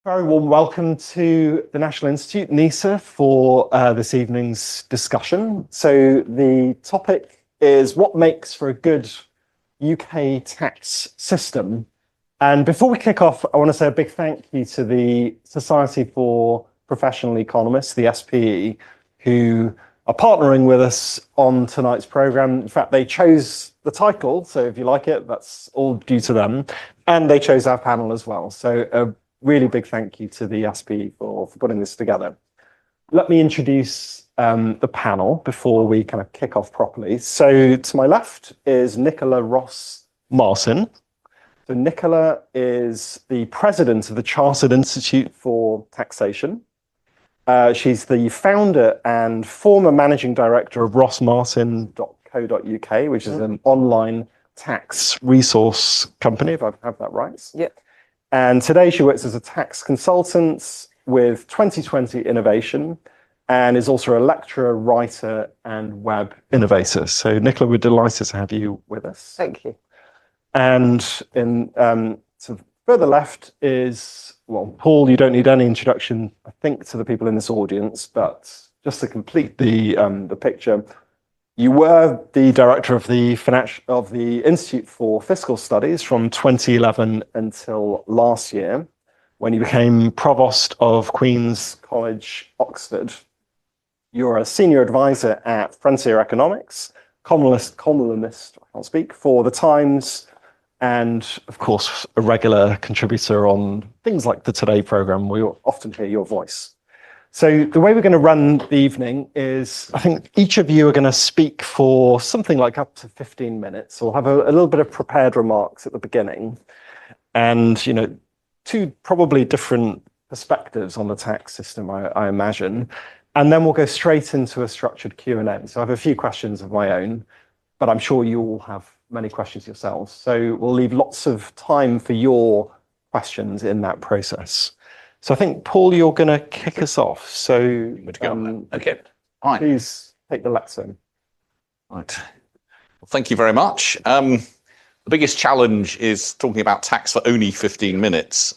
Very warm welcome to the National Institute, NISA, for this evening's discussion. So the topic is what makes for a good UK tax system. And before we kick off, I want to say a big thank you to the Society for Professional Economists, the SPE, who are partnering with us on tonight's programme. In fact, they chose the title, so if you like it, that's all due to them. And they chose our panel as well. So a really big thank you to the SPE for putting this together. Let me introduce the panel before we kind of kick off properly. So to my left is Nicola Ross Martin. So Nicola is the president of the Chartered Institute for Taxation. She's the founder and former managing director of rossmartin.co.uk, which is an online tax resource company, if I have that right. Yep. And today she works as a tax consultant with 2020 Innovation and is also a lecturer, writer, and web innovator. So Nicola, we're delighted to have you with us. Thank you. And in sort of further left is, well, Paul, you don't need any introduction, I think, to the people in this audience, but just to complete the picture, you were the director of the Institute for Fiscal Studies from 2011 until last year, when you became provost of Queen's College, Oxford. You're a senior advisor at Frontier Economics, columnist, I can't speak, for The Times, and of course, a regular contributor on things like the Today programme, where you'll often hear your voice. So the way we're going to run the evening is, I think each of you are going to speak for something like up to 15 minutes. So we'll have a little bit of prepared remarks at the beginning and, you know, two probably different perspectives on the tax system, I imagine. And then we'll go straight into a structured Q&A. So I have a few questions of my own, but I'm sure you all have many questions yourselves. So we'll leave lots of time for your questions in that process. So I think, Paul, you're going to kick us off. So okay, fine. Please take the lectern. Right. Well, thank you very much. The biggest challenge is talking about tax for only 15 minutes,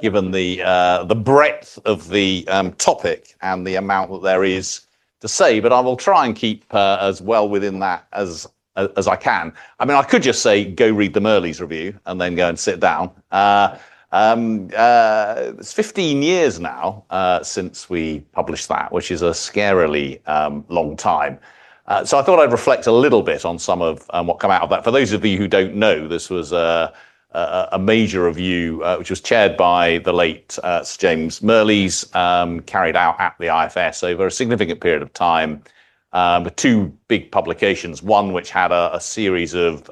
given the breadth of the topic and the amount that there is to say. But I will try and keep as well within that as I can. I mean, I could just say, go read the Merleys review and then go and sit down. It's 15 years now since we published that, which is a scarily long time. So I thought I'd reflect a little bit on some of what came out of that. For those of you who don't know, this was a major review which was chaired by the late Sir James Merleys, carried out at the IFS over a significant period of time. With two big publications, one which had a series of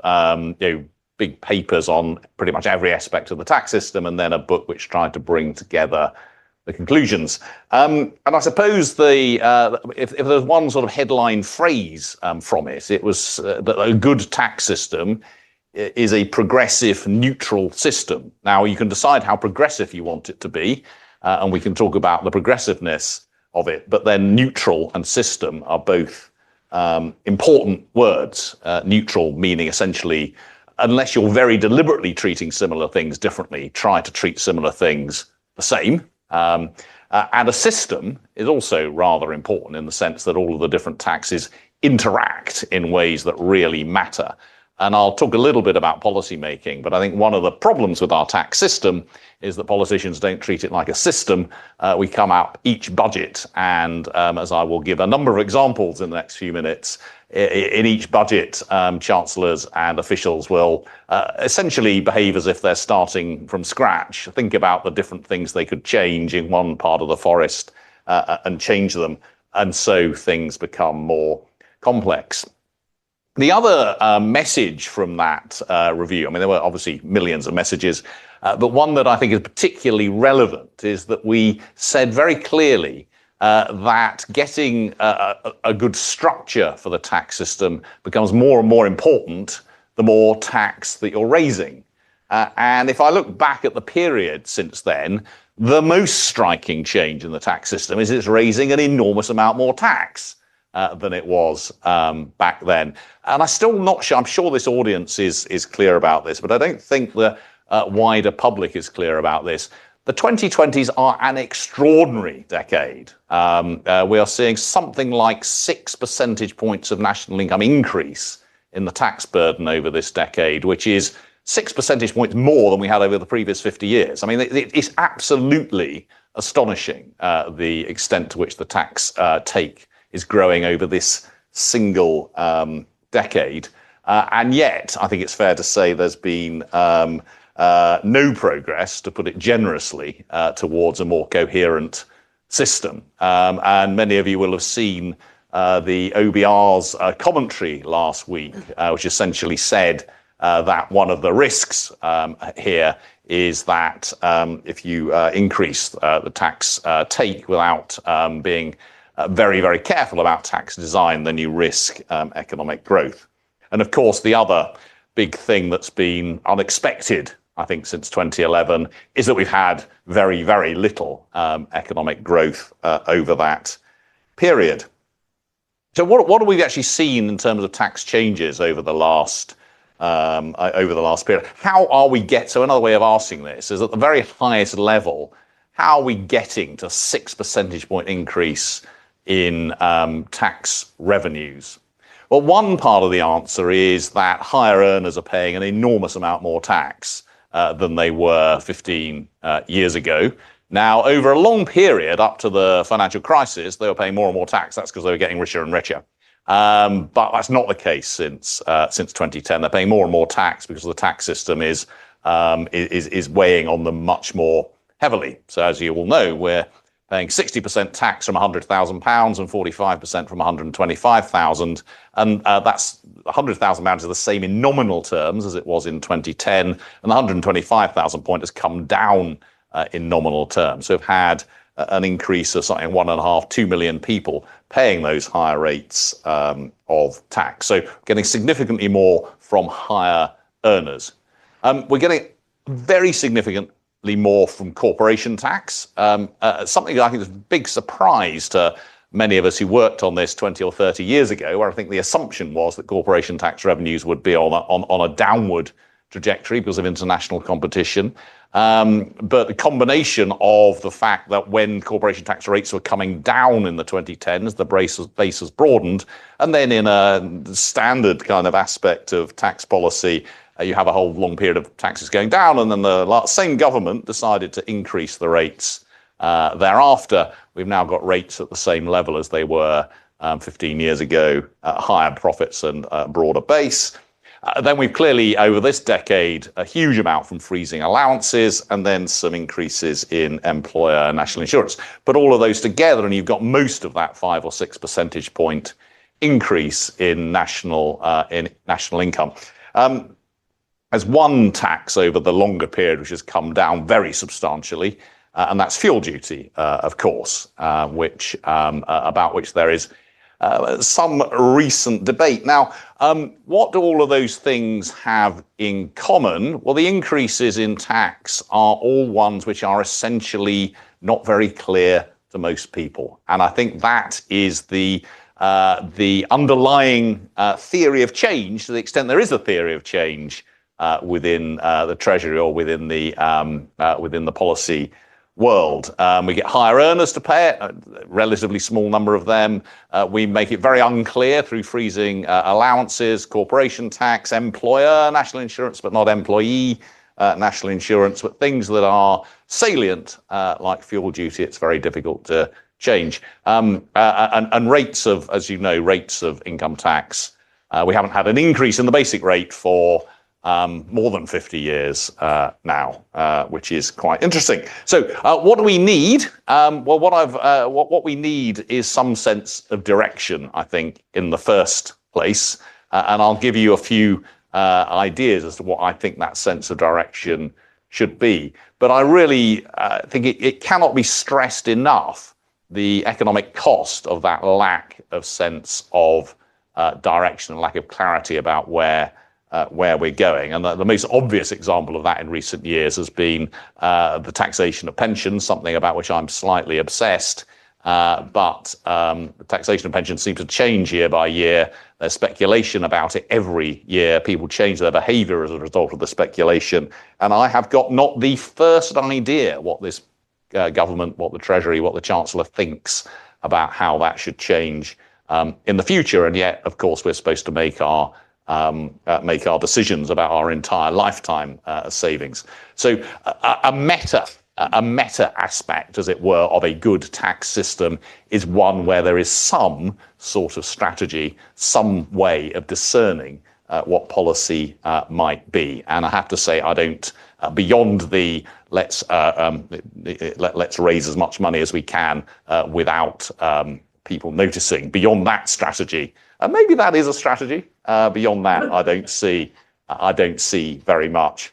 big papers on pretty much every aspect of the tax system, and then a book which tried to bring together the conclusions. And I suppose if there's one sort of headline phrase from it, it was that a good tax system is a progressive, neutral system. Now, you can decide how progressive you want it to be, and we can talk about the progressiveness of it, but then neutral and system are both important words. Neutral meaning essentially, unless you're very deliberately treating similar things differently, try to treat similar things the same. And a system is also rather important in the sense that all of the different taxes interact in ways that really matter. And I'll talk a little bit about policy making, but I think one of the problems with our tax system is that politicians don't treat it like a system. We come out each budget, and as I will give a number of examples in the next few minutes, in each budget, chancellors and officials will essentially behave as if they're starting from scratch, think about the different things they could change in one part of the forest and change them. And so things become more complex. The other message from that review, I mean, there were obviously millions of messages, but one that I think is particularly relevant is that we said very clearly that getting a good structure for the tax system becomes more and more important the more tax that you're raising. And if I look back at the period since then, the most striking change in the tax system is it's raising an enormous amount more tax than it was back then. And I'm still not sure, I'm sure this audience is clear about this, but I don't think the wider public is clear about this. The 2020s are an extraordinary decade. We are seeing something like 6 percentage points of national income increase in the tax burden over this decade, which is 6 percentage points more than we had over the previous 50 years. I mean, it's absolutely astonishing, the extent to which the tax take is growing over this single decade. And yet, I think it's fair to say there's been no progress, to put it generously, towards a more coherent system. And many of you will have seen the OBR's commentary last week, which essentially said that one of the risks here is that if you increase the tax take without being very, very careful about tax design, then you risk economic growth. And of course, the other big thing that's been unexpected, I think, since 2011 is that we've had very, very little economic growth over that period. So what have we actually seen in terms of tax changes over the last period? How are we so another way of asking this is, at the very highest level, how are we getting to 6 percentage point increase in tax revenues? Well, one part of the answer is that higher earners are paying an enormous amount more tax than they were 15 years ago. Now, over a long period up to the financial crisis, they were paying more and more tax. That's because they were getting richer and richer. But that's not the case since 2010. They're paying more and more tax because the tax system is weighing on them much more heavily. So as you all know, we're paying 60% tax from £100,000 and 45% from 125,000. And that's £100,000 is the same in nominal terms as it was in 2010. And the 125,000 point has come down in nominal terms. So we've had an increase of something 1.5–2 million people paying those higher rates of tax. So getting significantly more from higher earners. We're getting very significantly more from corporation tax. Something I think is a big surprise to many of us who worked on this 20 or 30 years ago, where I think the assumption was that corporation tax revenues would be on a downward trajectory because of international competition. But the combination of the fact that when corporation tax rates were coming down in the 2010s, the base was broadened, and then in a standard kind of aspect of tax policy, you have a whole long period of taxes going down, and then the same government decided to increase the rates thereafter. We've now got rates at the same level as they were 15 years ago, higher profits and broader base. Then we've clearly, over this decade, a huge amount from freezing allowances and then some increases in employer national insurance. Put all of those together and you've got most of that 5 or 6 percentage point increase in national income. As one tax over the longer period which has come down very substantially, and that's fuel duty, of course, about which there is some recent debate. Now, what do all of those things have in common? Well, the increases in tax are all ones which are essentially not very clear to most people. And I think that is the underlying theory of change, to the extent there is a theory of change within the Treasury or within the policy world. We get higher earners to pay it, a relatively small number of them. We make it very unclear through freezing allowances, corporation tax, employer national insurance, but not employee national insurance. But things that are salient, like fuel duty, it's very difficult to change. And rates of, as you know, rates of income tax, we haven't had an increase in the basic rate for more than 50 years now, which is quite interesting. So what do we need? Well, what we need is some sense of direction, I think, in the first place. And I'll give you a few ideas as to what I think that sense of direction should be. But I really think it cannot be stressed enough, the economic cost of that lack of sense of direction and lack of clarity about where we're going. And the most obvious example of that in recent years has been the taxation of pensions, something about which I'm slightly obsessed. but the taxation of pensions seems to change year by year. There's speculation about it every year. People change their behaviour as a result of the speculation. And I have got not the first idea what this government, what the Treasury, what the Chancellor thinks about how that should change in the future. And yet, of course, we're supposed to make our decisions about our entire lifetime savings. So a meta aspect, as it were, of a good tax system is one where there is some sort of strategy, some way of discerning what policy might be. And I have to say, I don't, beyond the let's raise as much money as we can without people noticing, beyond that strategy, and maybe that is a strategy. Beyond that, I don't see very much.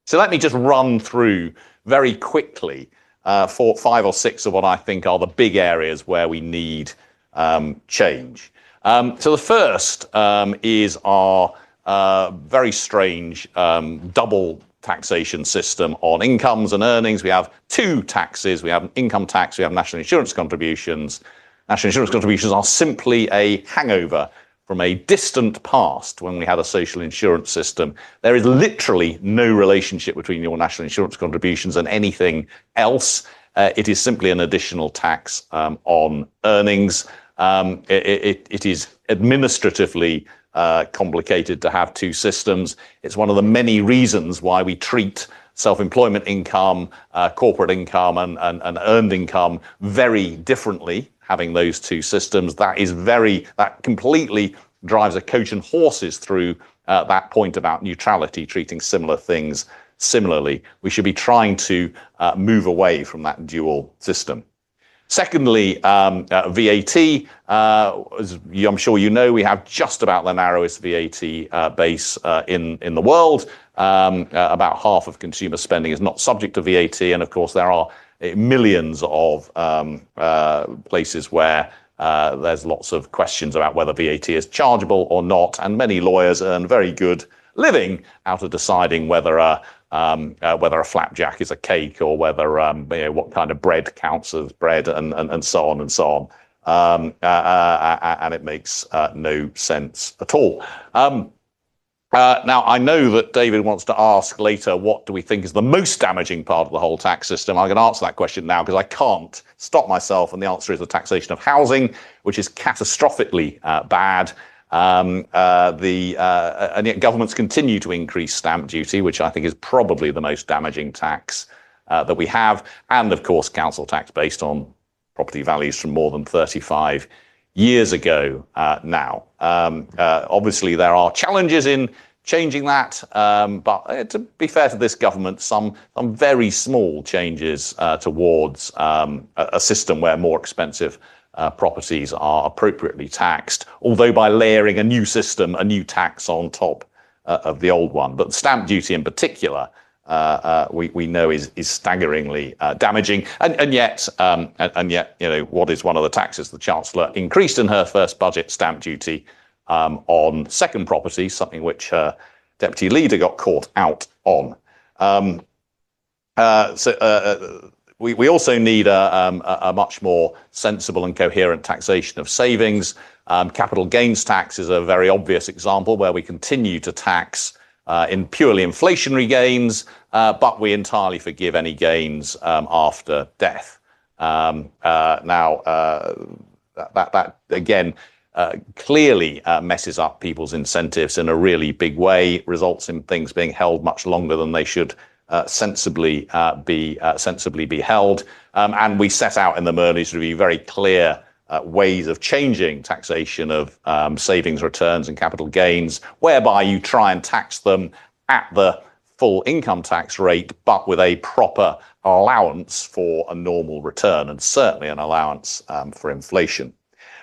So let me just run through very quickly 4, 5 or 6 of what I think are the big areas where we need change. So the first is our very strange double taxation system on incomes and earnings. We have 2 taxes. We have income tax, we have national insurance contributions. National insurance contributions are simply a hangover from a distant past when we had a social insurance system. There is literally no relationship between your national insurance contributions and anything else. It is simply an additional tax on earnings. It is administratively complicated to have 2 systems. It's one of the many reasons why we treat self-employment income, corporate income, and earned income very differently. Having those 2 systems, that completely drives a coach and horses through that point about neutrality, treating similar things similarly. We should be trying to move away from that dual system. Secondly, VAT. As I'm sure you know, we have just about the narrowest VAT base in the world. About half of consumer spending is not subject to VAT, and of course there are millions of places where there's lots of questions about whether VAT is chargeable or not, and many lawyers earn very good living out of deciding whether a flapjack is a cake or whether what kind of bread counts as bread and so on and so on, and it makes no sense at all. Now, I know that David wants to ask later, what do we think is the most damaging part of the whole tax system? I'm going to answer that question now because I can't stop myself. And the answer is the taxation of housing, which is catastrophically bad. And yet governments continue to increase stamp duty, which I think is probably the most damaging tax that we have. And of course, council tax based on property values from more than 35 years ago now. Obviously, there are challenges in changing that, but to be fair to this government, some very small changes towards a system where more expensive properties are appropriately taxed, although by layering a new system, a new tax on top of the old one. But stamp duty in particular, we know is staggeringly damaging, and yet, what is one of the taxes the Chancellor increased in her first budget? Stamp duty on second property, something which her deputy leader got caught out on. We also need a much more sensible and coherent taxation of savings. Capital gains tax is a very obvious example where we continue to tax in purely inflationary gains, but we entirely forgive any gains after death. That again clearly messes up people's incentives in a really big way, results in things being held much longer than they should sensibly be held. And we set out in the Merley's Review very clear ways of changing taxation of savings returns and capital gains, whereby you try and tax them at the full income tax rate, but with a proper allowance for a normal return, and certainly an allowance for inflation.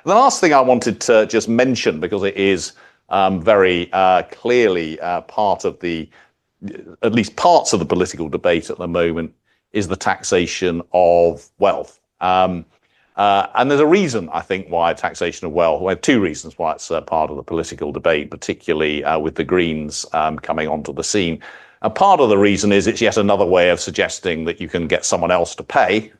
The last thing I wanted to just mention, because it is very clearly part of at least parts of the political debate at the moment, is the taxation of wealth. And there's a reason, I think, why taxation of wealth, well, 2 reasons why it's part of the political debate, particularly with the Greens coming onto the scene. Part of the reason is it's yet another way of suggesting that you can get someone else to pay,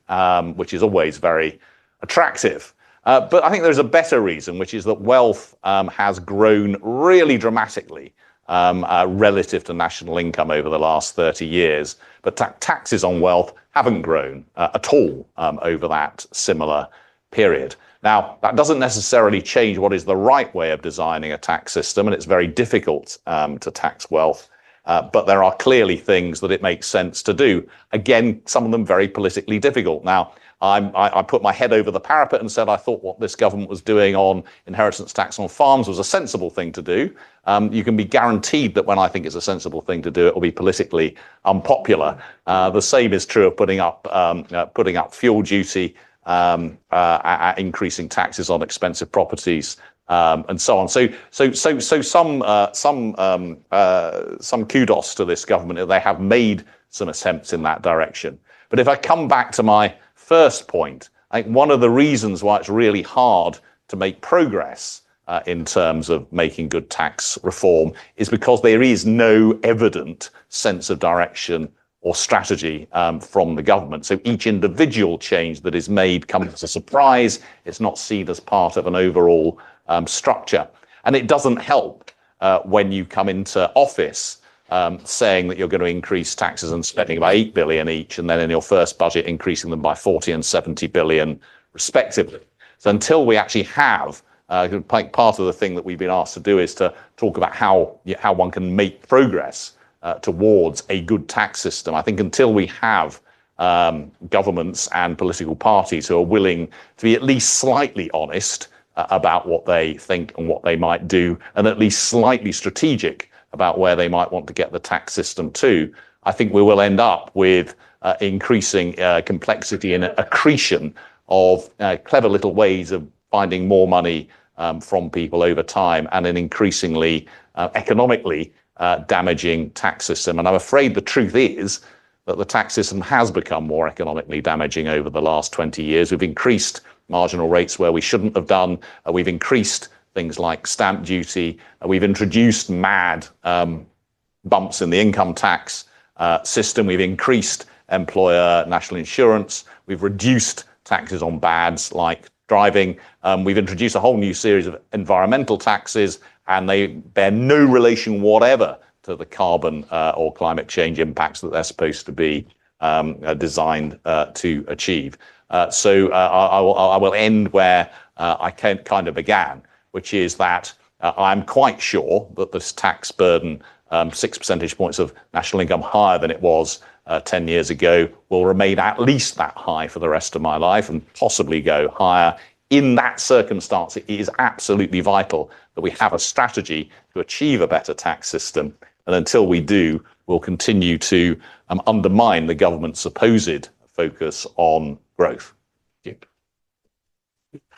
which is always very attractive. But I think there's a better reason, which is that wealth has grown really dramatically relative to national income over the last 30 years. But taxes on wealth haven't grown at all over that similar period. Now, that doesn't necessarily change what is the right way of designing a tax system, and it's very difficult to tax wealth. But there are clearly things that it makes sense to do. Again, some of them very politically difficult. Now, I put my head over the parapet and said I thought what this government was doing on inheritance tax on farms was a sensible thing to do. You can be guaranteed that when I think it's a sensible thing to do, it will be politically unpopular. The same is true of putting up fuel duty, increasing taxes on expensive properties, and so on. So some kudos to this government. They have made some attempts in that direction. But if I come back to my first point, I think one of the reasons why it's really hard to make progress in terms of making good tax reform is because there is no evident sense of direction or strategy from the government. So each individual change that is made comes as a surprise. It's not seen as part of an overall structure. And it doesn't help when you come into office saying that you're going to increase taxes and spending by 8 billion each, and then in your first budget increasing them by 40 and 70 billion respectively. So until we actually have, part of the thing that we've been asked to do is to talk about how one can make progress towards a good tax system. I think until we have governments and political parties who are willing to be at least slightly honest about what they think and what they might do, and at least slightly strategic about where they might want to get the tax system to, I think we will end up with increasing complexity and accretion of clever little ways of finding more money from people over time, and an increasingly economically damaging tax system. And I'm afraid the truth is that the tax system has become more economically damaging over the last 20 years. We've increased marginal rates where we shouldn't have done. We've increased things like stamp duty. We've introduced mad bumps in the income tax system. We've increased employer national insurance. We've reduced taxes on bads like driving. We've introduced a whole new series of environmental taxes, and they bear no relation whatever to the carbon or climate change impacts that they're supposed to be designed to achieve. So I will end where I kind of began, which is that I'm quite sure that this tax burden, 6 percentage points of national income higher than it was 10 years ago, will remain at least that high for the rest of my life and possibly go higher. In that circumstance, it is absolutely vital that we have a strategy to achieve a better tax system. And until we do, we'll continue to undermine the government's supposed focus on growth. Thank you.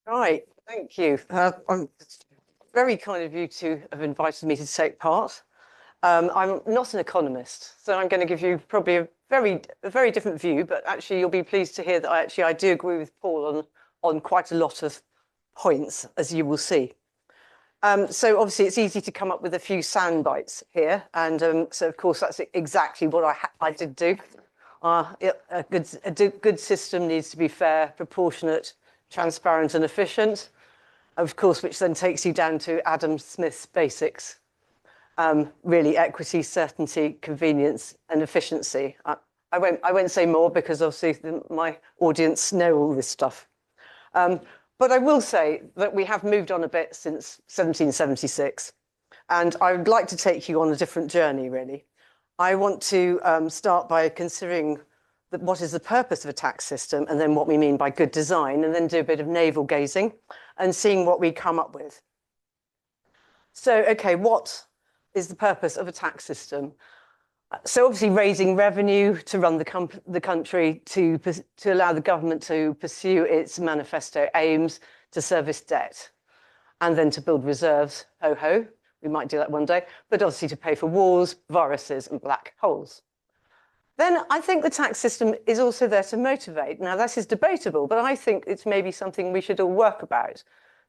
Right, thank you. It's very kind of you to have invited me to take part. I'm not an economist, so I'm going to give you probably a very different view, but actually you'll be pleased to hear that I do agree with Paul on quite a lot of points, as you will see. So obviously it's easy to come up with a few sound bites here, and so of course that's exactly what I did do. A good system needs to be fair, proportionate, transparent and efficient, of course, which then takes you down to Adam Smith's basics. Really equity, certainty, convenience and efficiency. I won't say more because obviously my audience know all this stuff. But I will say that we have moved on a bit since 1776. And I would like to take you on a different journey, really. I want to start by considering what is the purpose of a tax system, and then what we mean by good design, and then do a bit of navel gazing and seeing what we come up with. So, okay, what is the purpose of a tax system? So obviously raising revenue to run the country, to allow the government to pursue its manifesto aims, to service debt, and then to build reserves, ho-ho, we might do that one day, but obviously to pay for wars, viruses, and black holes. Then I think the tax system is also there to motivate. Now, this is debatable, but I think it's maybe something we should all work about,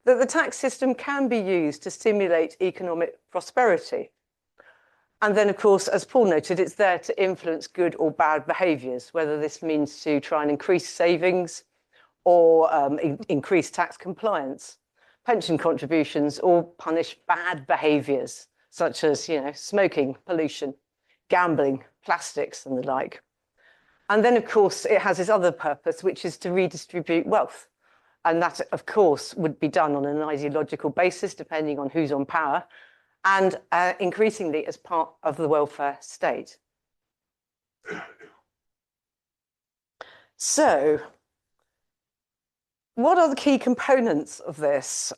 that the tax system can be used to stimulate economic prosperity. And then, of course, as Paul noted, it's there to influence good or bad behaviours, whether this means to try and increase savings or increase tax compliance, pension contributions, or punish bad behaviours, such as, smoking, pollution, gambling, plastics, and the like. And then, of course, it has this other purpose, which is to redistribute wealth. And that, of course, would be done on an ideological basis, depending on who's on power, and increasingly as part of the welfare state. So, what are the key components of this?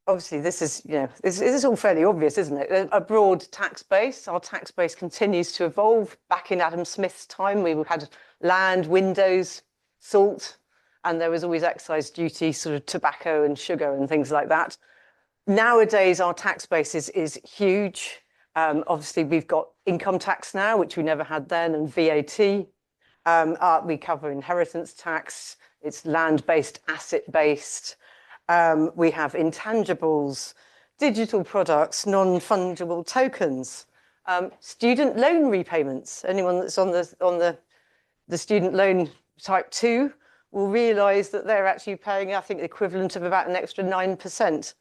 Obviously, this is all fairly obvious, isn't it? A broad tax base. Our tax base continues to evolve. Back in Adam Smith's time, we had land, windows, salt, and there was always excise duty, sort of tobacco and sugar and things like that. Nowadays, our tax base is huge. Obviously, we've got income tax now, which we never had then, and VAT. We cover inheritance tax. It's land-based, asset-based. We have intangibles, digital products, non-fungible tokens, student loan repayments. Anyone that's on the student loan type 2 will realise that they're actually paying, I think, the equivalent of about an extra 9%.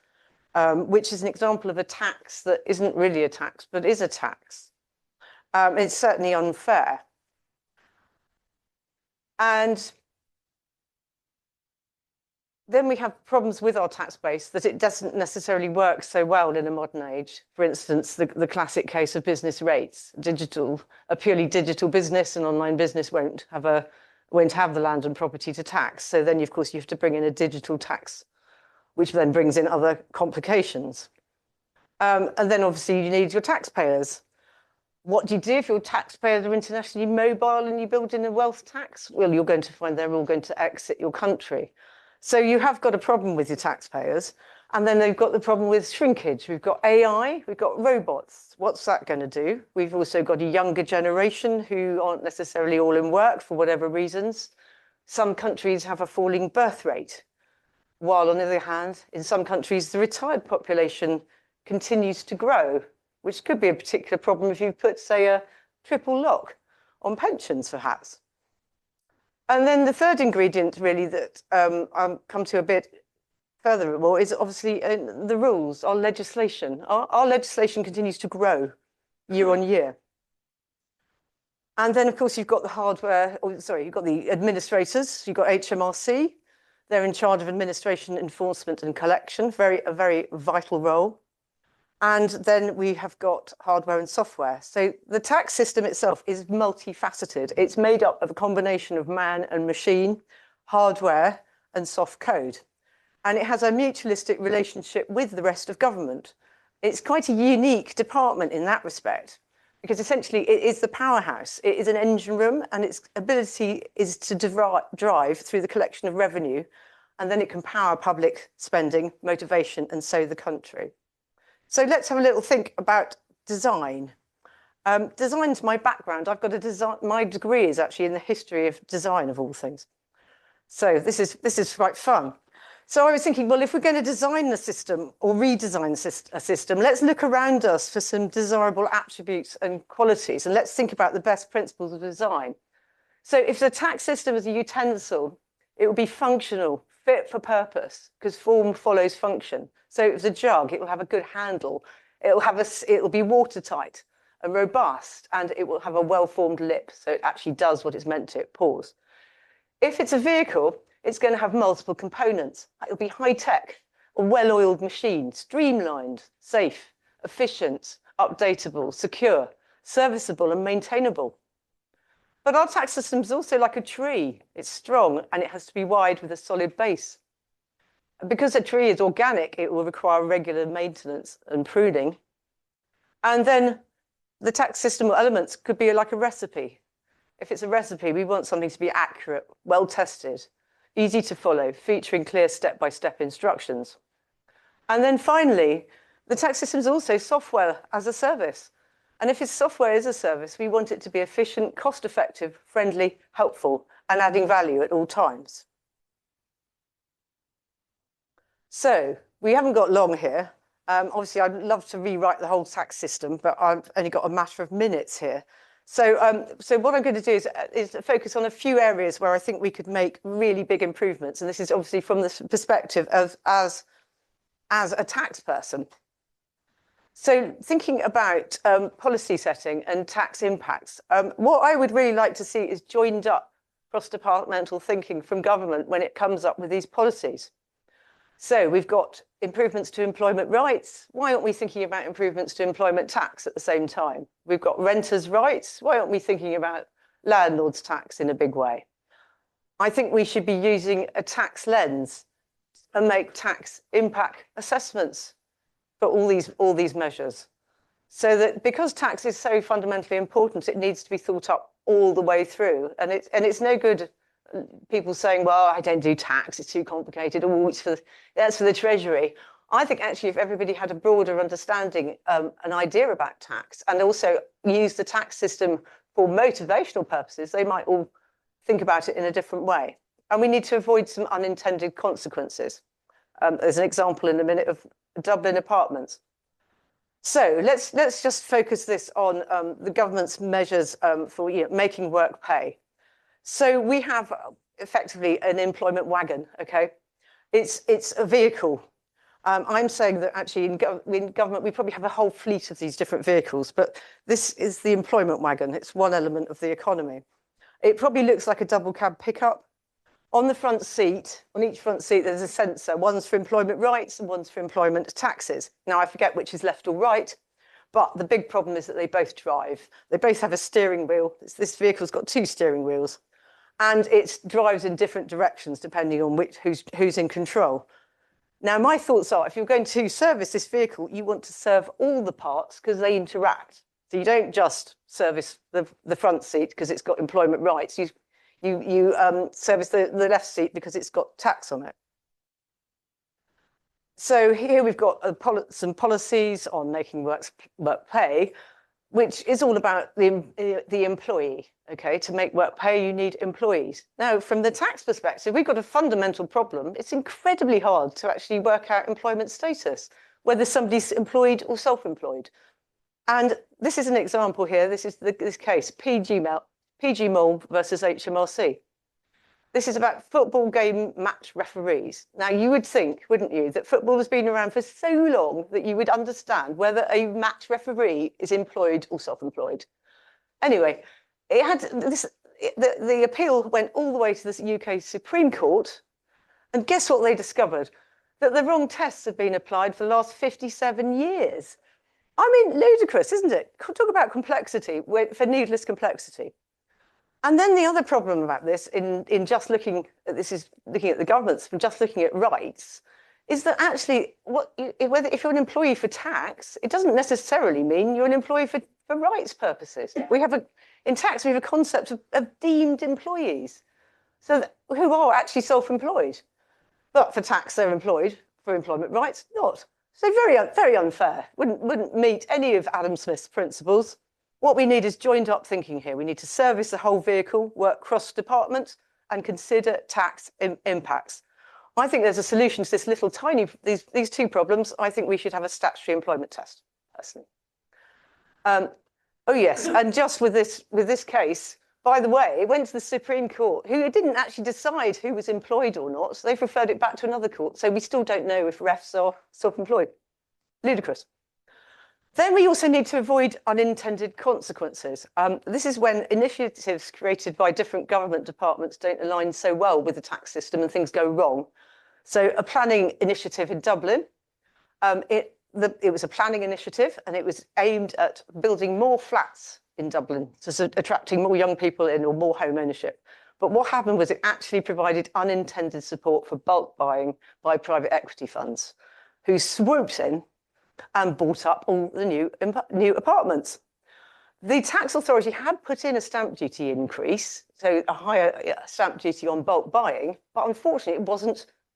Which is an example of a tax that isn't really a tax, but is a tax. It's certainly unfair. And then we have problems with our tax base, that it doesn't necessarily work so well in a modern age. For instance, the classic case of business rates. A purely digital business, an online business won't have the land and property to tax. So then, of course, you have to bring in a digital tax, which then brings in other complications. And then obviously you need your taxpayers. What do you do if your taxpayers are internationally mobile and you build in a wealth tax? Well, you're going to find they're all going to exit your country. So you have got a problem with your taxpayers. And then they've got the problem with shrinkage. We've got AI, we've got robots. What's that going to do? We've also got a younger generation who aren't necessarily all in work for whatever reasons. Some countries have a falling birth rate, while on the other hand, in some countries, the retired population continues to grow, which could be a particular problem if you put, say, a triple lock on pensions, perhaps. And then the third ingredient, really, that I'll come to a bit further more is obviously the rules, our legislation. Our legislation continues to grow year on year. And then, of course, you've got you've got the administrators, you've got HMRC. They're in charge of administration, enforcement, and collection, a very vital role. And then we have got hardware and software. So the tax system itself is multifaceted. It's made up of a combination of man and machine, hardware, and soft code. And it has a mutualistic relationship with the rest of government. It's quite a unique department in that respect, because essentially it is the powerhouse. It is an engine room, and its ability is to drive through the collection of revenue, and then it can power public spending, motivation, and so the country. So let's have a little think about design. Design's my background. I've got a design. My degree is actually in the history of design, of all things. So this is quite fun. So I was thinking, well, if we're going to design the system or redesign a system, let's look around us for some desirable attributes and qualities, and let's think about the best principles of design. So if the tax system is a utensil, it will be functional, fit for purpose, because form follows function. So if it's a jug, it will have a good handle. It will be watertight and robust, and it will have a well-formed lip, so it actually does what it's meant to, it pours. If it's a vehicle, it's going to have multiple components. It'll be high-tech, a well-oiled machine, streamlined, safe, efficient, updatable, secure, serviceable, and maintainable. But our tax system is also like a tree. It's strong, and it has to be wide with a solid base. And because a tree is organic, it will require regular maintenance and pruning. And then the tax system or elements could be like a recipe. If it's a recipe, we want something to be accurate, well-tested, easy to follow, featuring clear step-by-step instructions. And then finally, the tax system is also software as a service. And if it's software as a service, we want it to be efficient, cost-effective, friendly, helpful, and adding value at all times. So we haven't got long here. Obviously, I'd love to rewrite the whole tax system, but I've only got a matter of minutes here. So what I'm going to do is focus on a few areas where I think we could make really big improvements. And this is obviously from the perspective of as a tax person. So thinking about policy setting and tax impacts, what I would really like to see is joined up cross-departmental thinking from government when it comes up with these policies. So we've got improvements to employment rights. Why aren't we thinking about improvements to employment tax at the same time? We've got renters' rights. Why aren't we thinking about landlords' tax in a big way? I think we should be using a tax lens and make tax impact assessments for all these measures. So that because tax is so fundamentally important, it needs to be thought up all the way through. And it's no good people saying, well, I don't do tax, it's too complicated, oh, that's for the Treasury. I think actually if everybody had a broader understanding, an idea about tax, and also use the tax system for motivational purposes, they might all think about it in a different way. And we need to avoid some unintended consequences. There's an example in a minute of Dublin apartments. So let's just focus this on the government's measures for making work pay. So we have effectively an employment wagon, okay? It's a vehicle. I'm saying that actually in government, we probably have a whole fleet of these different vehicles, but this is the employment wagon. It's one element of the economy. It probably looks like a double cab pickup. On the front seat, on each front seat, there's a sensor. One's for employment rights and one's for employment taxes. Now, I forget which is left or right, but the big problem is that they both drive. They both have a steering wheel. This vehicle's got 2 steering wheels. And it drives in different directions depending on who's in control. Now, my thoughts are, if you're going to service this vehicle, you want to serve all the parts because they interact. So you don't just service the front seat because it's got employment rights. You service the left seat because it's got tax on it. So here we've got some policies on making work pay, which is all about the employee. Okay, to make work pay, you need employees. Now, from the tax perspective, we've got a fundamental problem. It's incredibly hard to actually work out employment status, whether somebody's employed or self-employed. And this is an example here. This is this case, PG Mall versus HMRC. This is about football game match referees. Now, you would think, wouldn't you, that football has been around for so long that you would understand whether a match referee is employed or self-employed. Anyway, it had the appeal went all the way to the UK Supreme Court, and guess what they discovered? That the wrong tests have been applied for the last 57 years. I mean, ludicrous, isn't it? Talk about complexity for needless complexity. And then the other problem about this, in just looking at this, is looking at the governments from just looking at rights, is that actually, if you're an employee for tax, it doesn't necessarily mean you're an employee for rights purposes. In tax, we have a concept of deemed employees, so who are actually self-employed. But for tax, they're employed. For employment rights, not. So very unfair. Wouldn't meet any of Adam Smith's principles. What we need is joined up thinking here. We need to service the whole vehicle, work cross-department, and consider tax impacts. I think there's a solution to this little tiny, these 2 problems. I think we should have a statutory employment test, personally. Oh yes, and just with this case, by the way, it went to the Supreme Court, who didn't actually decide who was employed or not. So they've referred it back to another court. So we still don't know if refs are self-employed. Ludicrous. Then we also need to avoid unintended consequences. This is when initiatives created by different government departments don't align so well with the tax system and things go wrong. So a planning initiative in Dublin, it was a planning initiative and it was aimed at building more flats in Dublin, so attracting more young people in or more home ownership. But what happened was it actually provided unintended support for bulk buying by private equity funds who swooped in and bought up all the new apartments. The tax authority had put in a stamp duty increase, so a higher stamp duty on bulk buying, but unfortunately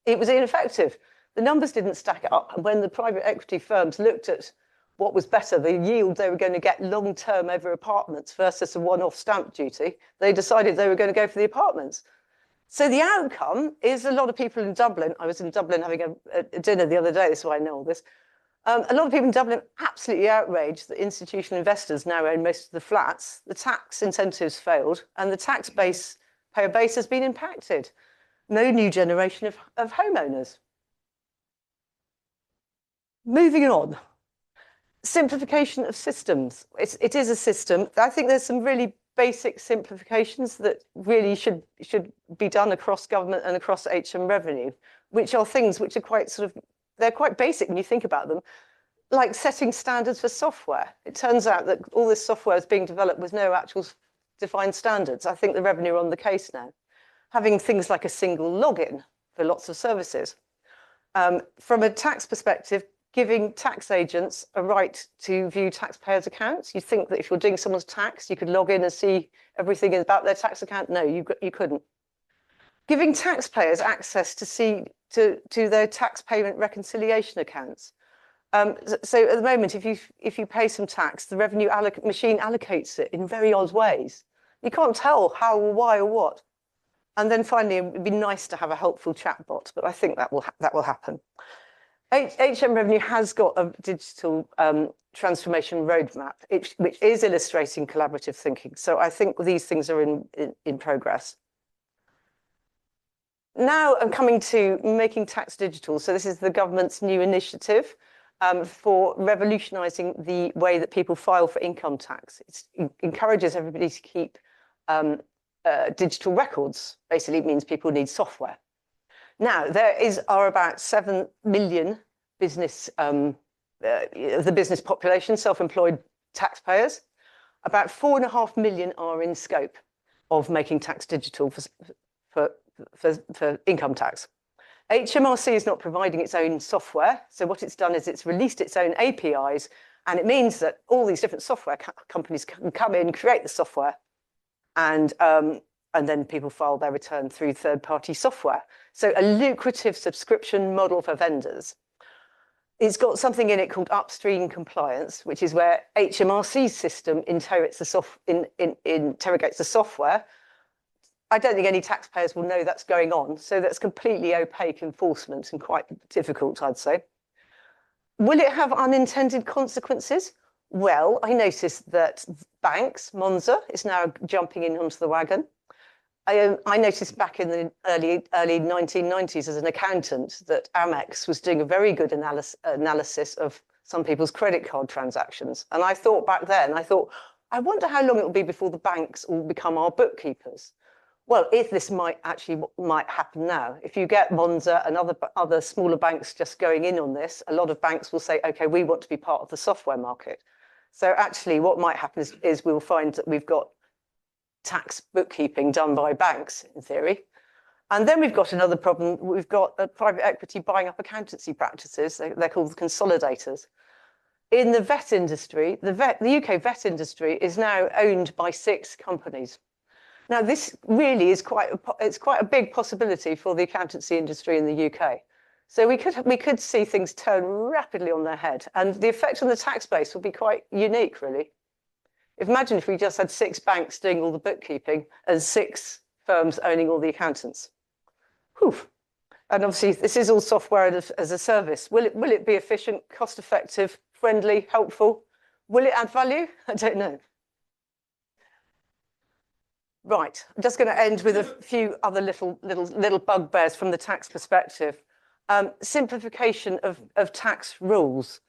it was ineffective. The numbers didn't stack up. And when the private equity firms looked at what was better, the yield they were going to get long-term over apartments versus a one-off stamp duty. They decided they were going to go for the apartments. So the outcome is a lot of people in Dublin. I was in Dublin having a dinner the other day, this is why I know all this. A lot of people in Dublin absolutely outraged that institutional investors now own most of the flats. The tax incentives failed, and the taxpayer base has been impacted. No new generation of homeowners. Moving on. Simplification of systems. It is a system. I think there's some really basic simplifications that really should be done across government and across HM revenue, which are things which are quite they're quite basic when you think about them, like setting standards for software. It turns out that all this software is being developed with no actual defined standards. I think the revenue are on the case now. Having things like a single login for lots of services. From a tax perspective, giving tax agents a right to view taxpayers' accounts. You think that if you're doing someone's tax, you could log in and see everything about their tax account. No, you couldn't. Giving taxpayers access to their tax payment reconciliation accounts. So at the moment, if you pay some tax, the revenue machine allocates it in very odd ways. You can't tell how or why or what. And then finally, it would be nice to have a helpful chatbot, but I think that will happen. HM Revenue has got a digital transformation roadmap, which is illustrating collaborative thinking. So I think these things are in progress. Now I'm coming to making tax digital. So this is the government's new initiative for revolutionising the way that people file for income tax. It encourages everybody to keep digital records. Basically, it means people need software. Now, there are about 7 million business, the business population, self-employed taxpayers. About 4.5 million are in scope of making tax digital for income tax. HMRC is not providing its own software. So what it's done is it's released its own APIs, and it means that all these different software companies can come in, create the software, and then people file their return through third-party software. So a lucrative subscription model for vendors. It's got something in it called upstream compliance, which is where HMRC's system interrogates the software. I don't think any taxpayers will know that's going on. So that's completely opaque enforcement and quite difficult, I'd say. Will it have unintended consequences? Well, I noticed that banks, Monzo, is now jumping in onto the wagon. I noticed back in the early 1990s as an accountant that Amex was doing a very good analysis of some people's credit card transactions. And I thought back then, I wonder how long it will be before the banks will become our bookkeepers. Well, if this might happen now, if you get Monzo and other smaller banks just going in on this, a lot of banks will say, okay, we want to be part of the software market. So actually what might happen is we'll find that we've got tax bookkeeping done by banks, in theory. And then we've got another problem. We've got private equity buying up accountancy practices. They're called consolidators. In the vet industry, the UK vet industry is now owned by 6 companies. Now, this really is quite a big possibility for the accountancy industry in the UK. So we could see things turn rapidly on their head, and the effect on the tax base will be quite unique, really. Imagine if we just had 6 banks doing all the bookkeeping and 6 firms owning all the accountants. Whew. And obviously, this is all software as a service. Will it be efficient, cost-effective, friendly, helpful? Will it add value? I don't know. Right, I'm just going to end with a few other little bugbears from the tax perspective. Simplification of tax rules.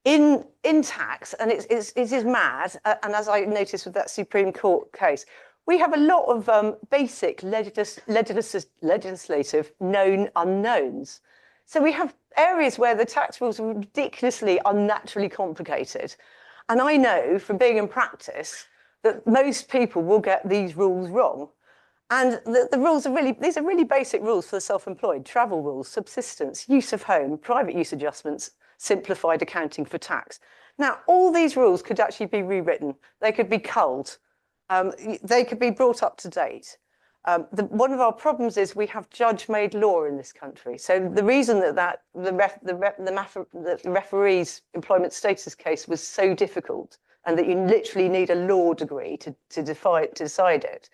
In tax, and it is mad, and as I noticed with that Supreme Court case, we have a lot of basic legislative known unknowns. So we have areas where the tax rules are ridiculously unnaturally complicated. And I know from being in practice that most people will get these rules wrong. And the rules are these are really basic rules for the self-employed: travel rules, subsistence, use of home, private use adjustments, simplified accounting for tax. Now, all these rules could actually be rewritten. They could be culled. They could be brought up to date. One of our problems is we have judge-made law in this country. So the reason that the referee's employment status case was so difficult, and that you literally need a law degree to decide it,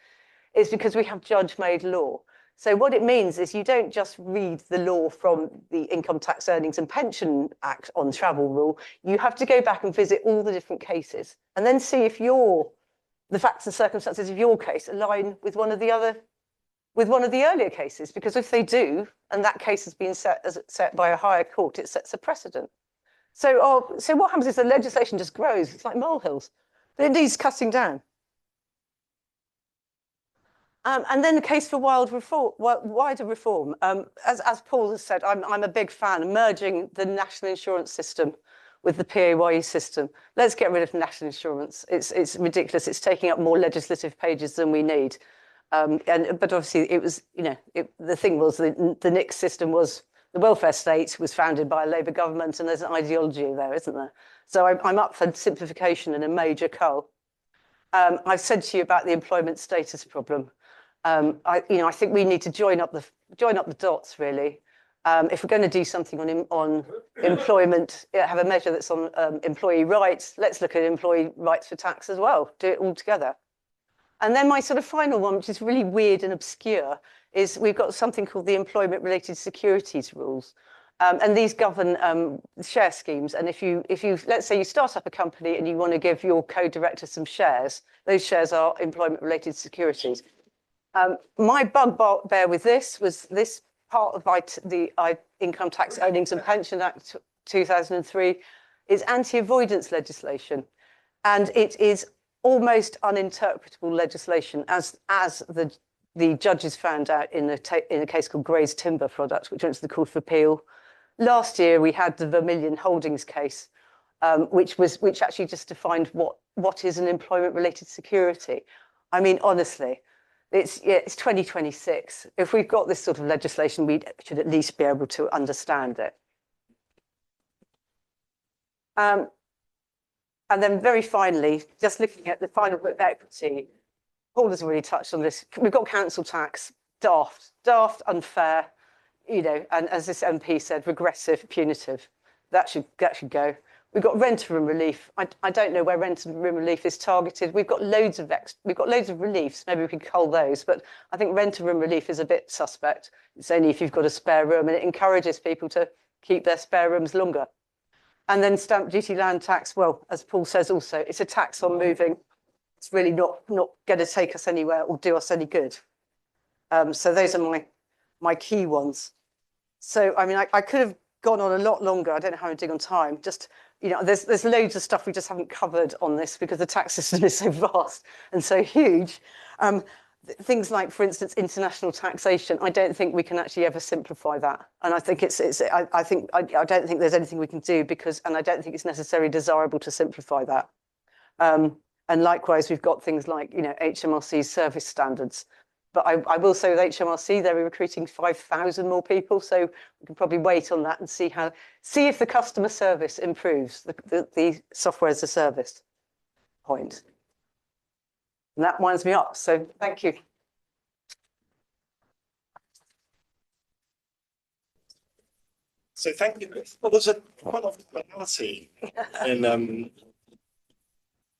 is because we have judge-made law. So what it means is you don't just read the law from the Income Tax Earnings and Pension Act on travel rule. You have to go back and visit all the different cases and then see if the facts and circumstances of your case align with one of the earlier cases, because if they do, and that case has been set by a higher court, it sets a precedent. So what happens is the legislation just grows. It's like molehills. It needs cutting down. And then the case for wider reform. As Paul has said, I'm a big fan of merging the national insurance system with the PAYE system. Let's get rid of national insurance. It's ridiculous. It's taking up more legislative pages than we need. But obviously, it was, the thing was the NICS system was, the welfare state was founded by a Labour government, and there's an ideology there, isn't there? So I'm up for simplification and a major cull. I've said to you about the employment status problem. I think we need to join up the dots, really. If we're going to do something on employment, have a measure that's on employee rights, let's look at employee rights for tax as well. Do it all together. And then my sort of final one, which is really weird and obscure, is we've got something called the employment-related securities rules. And these govern share schemes. And if you let's say you start up a company and you want to give your co-director some shares, those shares are employment-related securities. My bugbear with this was this part of the Income Tax Earnings and Pension Act 2003 is anti-avoidance legislation, and it is almost uninterpretable legislation, as the judges found out in a case called Gray's Timber Products, which went to the Court of Appeal. Last year we had the Vermilion Holdings case, which actually just defined what is an employment-related security. I mean, honestly. It's 2026. If we've got this sort of legislation, we should at least be able to understand it. And then very finally, just looking at the final bit of equity, Paul has already touched on this. We've got council tax, daft, unfair, and as this MP said, regressive, punitive. That should go. We've got renter room relief. I don't know where renter room relief is targeted. We've got loads of reliefs. Maybe we could cull those, but I think renter room relief is a bit suspect. It's only if you've got a spare room, and it encourages people to keep their spare rooms longer. And then stamp duty land tax. Well, as Paul says, also it's a tax on moving. It's really not going to take us anywhere or do us any good. So those are my key ones. So I mean, I could have gone on a lot longer. I don't know how I'm doing on time. Just there's loads of stuff we just haven't covered on this because the tax system is so vast and so huge. Things like, for instance, international taxation. I don't think we can actually ever simplify that, and I think I don't think there's anything we can do and I don't think it's necessarily desirable to simplify that. And likewise, we've got things like HMRC's service standards. But I will say with HMRC, they're recruiting 5,000 more people, so we can probably wait on that and see if the customer service improves, the software as a service point. And that winds me up, so thank you. So thank you. Well, there's quite a lot of finality in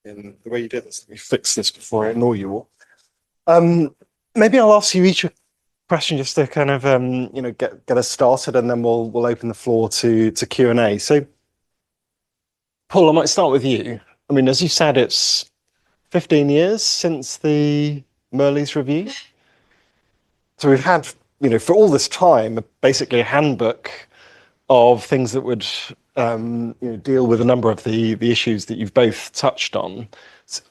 the way you did this. Let me fix this before I annoy you all. Maybe I'll ask you each a question just to kind of get us started, and then we'll open the floor to Q&A. So, Paul, I might start with you. I mean, as you said, it's 15 years since the Merley's review. So we've had, for all this time, basically a handbook of things that would deal with a number of the issues that you've both touched on. So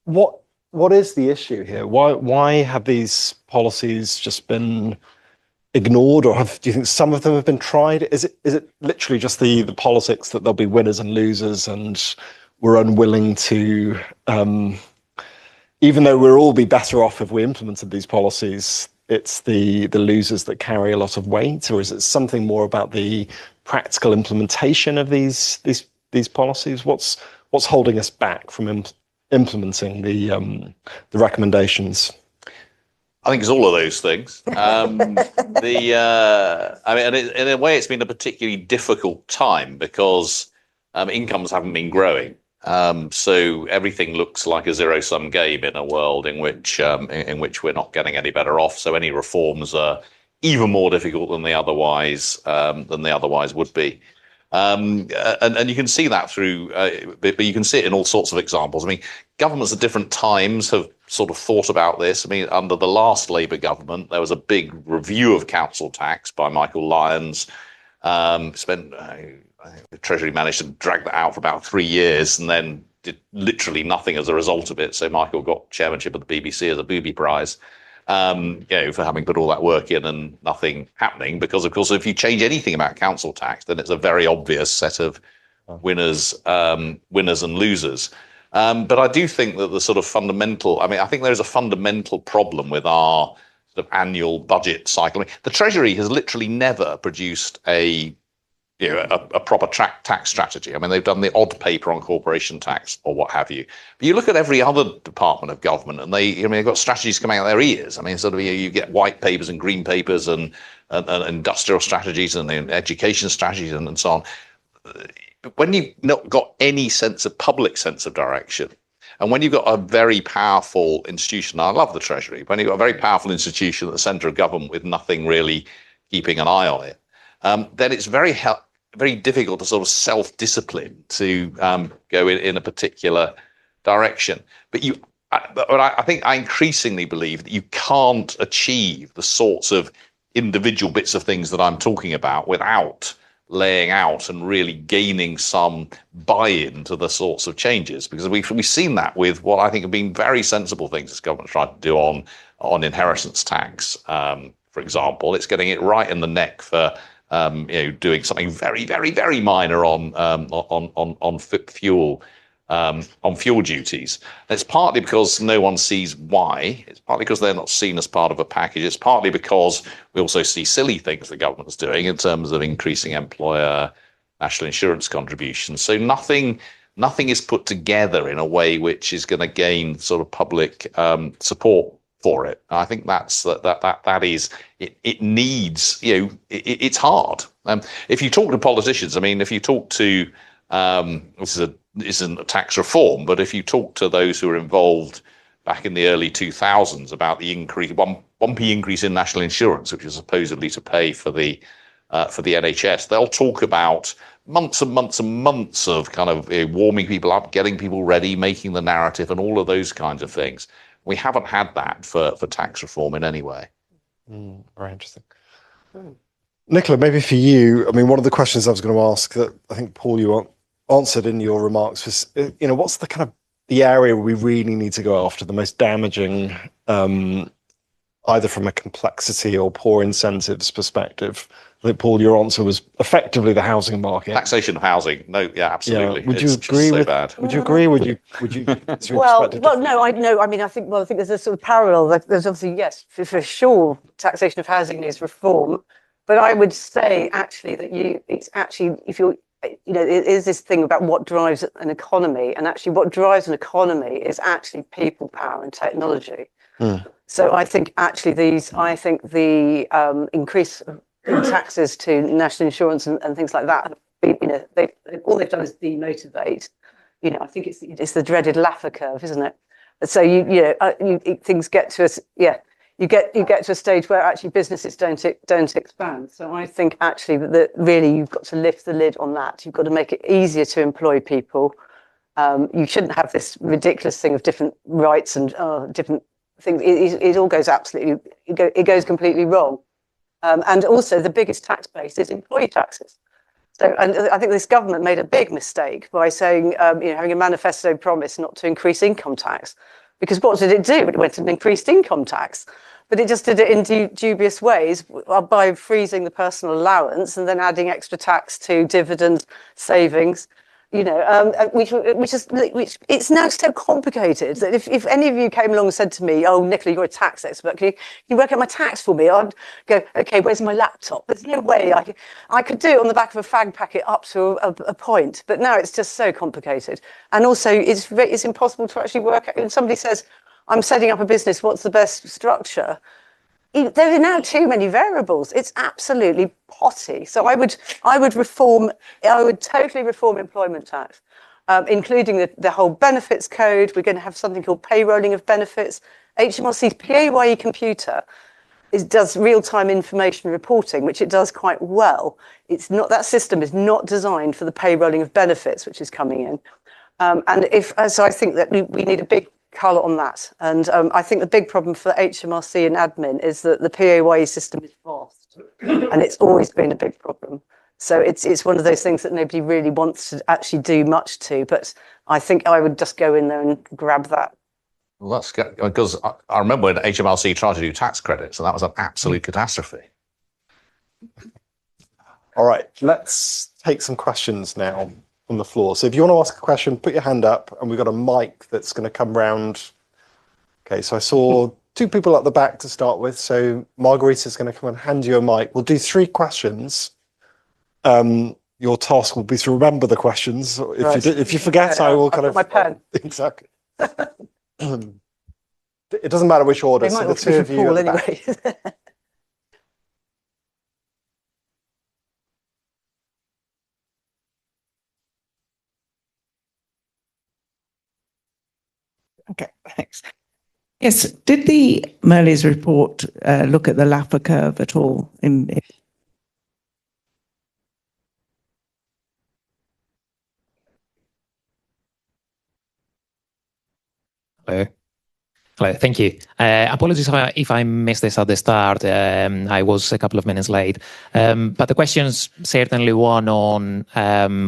what is the issue here? Why have these policies just been ignored, or do you think some of them have been tried? Is it literally just the politics that there'll be winners and losers, and we're unwilling to, even though we'll all be better off if we implemented these policies, it's the losers that carry a lot of weight? Or is it something more about the practical implementation of these policies? What's holding us back from implementing the recommendations? I think it's all of those things. I mean, and in a way, it's been a particularly difficult time because incomes haven't been growing. So everything looks like a zero-sum game in a world in which we're not getting any better off. So any reforms are even more difficult than they otherwise would be. And you can see that through, but you can see it in all sorts of examples. I mean, governments at different times have sort of thought about this. I mean, under the last Labour government, there was a big review of council tax by Michael Lyons. I think the Treasury managed to drag that out for about 3 years and then did literally nothing as a result of it. So Michael got chairmanship of the BBC as a booby prize. For having put all that work in and nothing happening, because of course, if you change anything about council tax, then it's a very obvious set of winners and losers. But I do think that the sort of fundamental, I think there's a fundamental problem with our sort of annual budget cycle. I mean, the Treasury has literally never produced a proper tax strategy. I mean, they've done the odd paper on corporation tax or what have you. But you look at every other department of government, and they've got strategies coming out their ears. I mean, sort of you get white papers and green papers and industrial strategies and education strategies and so on. When you've not got any public sense of direction, and when you've got a very powerful institution, I love the Treasury, when you've got a very powerful institution at the centre of government with nothing really keeping an eye on it, then it's very difficult to sort of self-discipline to go in a particular direction. But I think I increasingly believe that you can't achieve the sorts of individual bits of things that I'm talking about without laying out and really gaining some buy-in to the sorts of changes, because we've seen that with what I think have been very sensible things this government tried to do on inheritance tax, for example. It's getting it right in the neck for doing something very, very, very minor on fuel duties. And it's partly because no one sees why. It's partly because they're not seen as part of a package. It's partly because we also see silly things the government's doing in terms of increasing employer national insurance contributions. So nothing is put together in a way which is going to gain sort of public support for it. I think that is it needs, it's hard. If you talk to politicians, I mean, if you talk to this isn't a tax reform, but if you talk to those who were involved back in the early 2000s about the increase, 1p increase in national insurance, which was supposedly to pay for the NHS, they'll talk about months and months and months of kind of warming people up, getting people ready, making the narrative, and all of those kinds of things. We haven't had that for tax reform in any way. Very interesting. Nicola, maybe for you, I mean, one of the questions I was going to ask that I think, Paul, you answered in your remarks was, what's the kind of the area we really need to go after, the most damaging, either from a complexity or poor incentives perspective? I think, Paul, your answer was effectively the housing market. Taxation of housing. No, yeah, absolutely. Yeah. Would you agree with that? Would you agree? Would you? Well, no. I mean, I think there's a sort of parallel. There's obviously, yes, for sure, taxation of housing needs reform. But I would say actually that it's actually, if you're, it is this thing about what drives an economy, and actually what drives an economy is actually people power and technology. So I think actually the increase in taxes to national insurance and things like that, all they've done is demotivate. I think it's the dreaded Laffer curve, isn't it? So things get to us. You get to a stage where actually businesses don't expand. So I think actually that really you've got to lift the lid on that. You've got to make it easier to employ people. You shouldn't have this ridiculous thing of different rights and different things. It all goes it goes completely wrong. And also the biggest tax base is employee taxes. So, and I think this government made a big mistake by saying, having a manifesto promise not to increase income tax. Because what did it do? It went and increased income tax. But it just did it in dubious ways by freezing the personal allowance and then adding extra tax to dividend savings, which it's now so complicated that if any of you came along and said to me, "Oh, Nicola, you're a tax expert. Can you work out my tax for me?" I'd go, "Okay, where's my laptop?" There's no way I could do it on the back of a fag packet up to a point. But now it's just so complicated, and also it's impossible to actually work out. When somebody says, I'm setting up a business, what's the best structure? There are now too many variables. It's absolutely potty. So I would totally reform employment tax, including the whole benefits code. We're going to have something called payrolling of benefits. HMRC's PAYE computer does real-time information reporting, which it does quite well. That system is not designed for the payrolling of benefits, which is coming in. So I think that we need a big colour on that. And I think the big problem for HMRC and admin is that the PAYE system is vast, and it's always been a big problem. So it's one of those things that nobody really wants to actually do much to. But I think I would just go in there and grab that. Well, that's good, because I remember when HMRC tried to do tax credits, and that was an absolute catastrophe. All right, let's take some questions now on the floor. So if you want to ask a question, put your hand up, and we've got a mic that's going to come round. Okay, so I saw two people at the back to start with. So Margarita's going to come and hand you a mic. We'll do 3 questions. Your task will be to remember the questions. If you forget, I will kind of... my pen. Exactly. It doesn't matter which order. They might So the not two be of for you Paul at the back. anyway. Okay, thanks. Yes, did the Merley's report look at the Laffer curve at all? Hello. Hello, thank you. Apologies if I missed this at the start. I was a couple of minutes late. But the question's certainly one on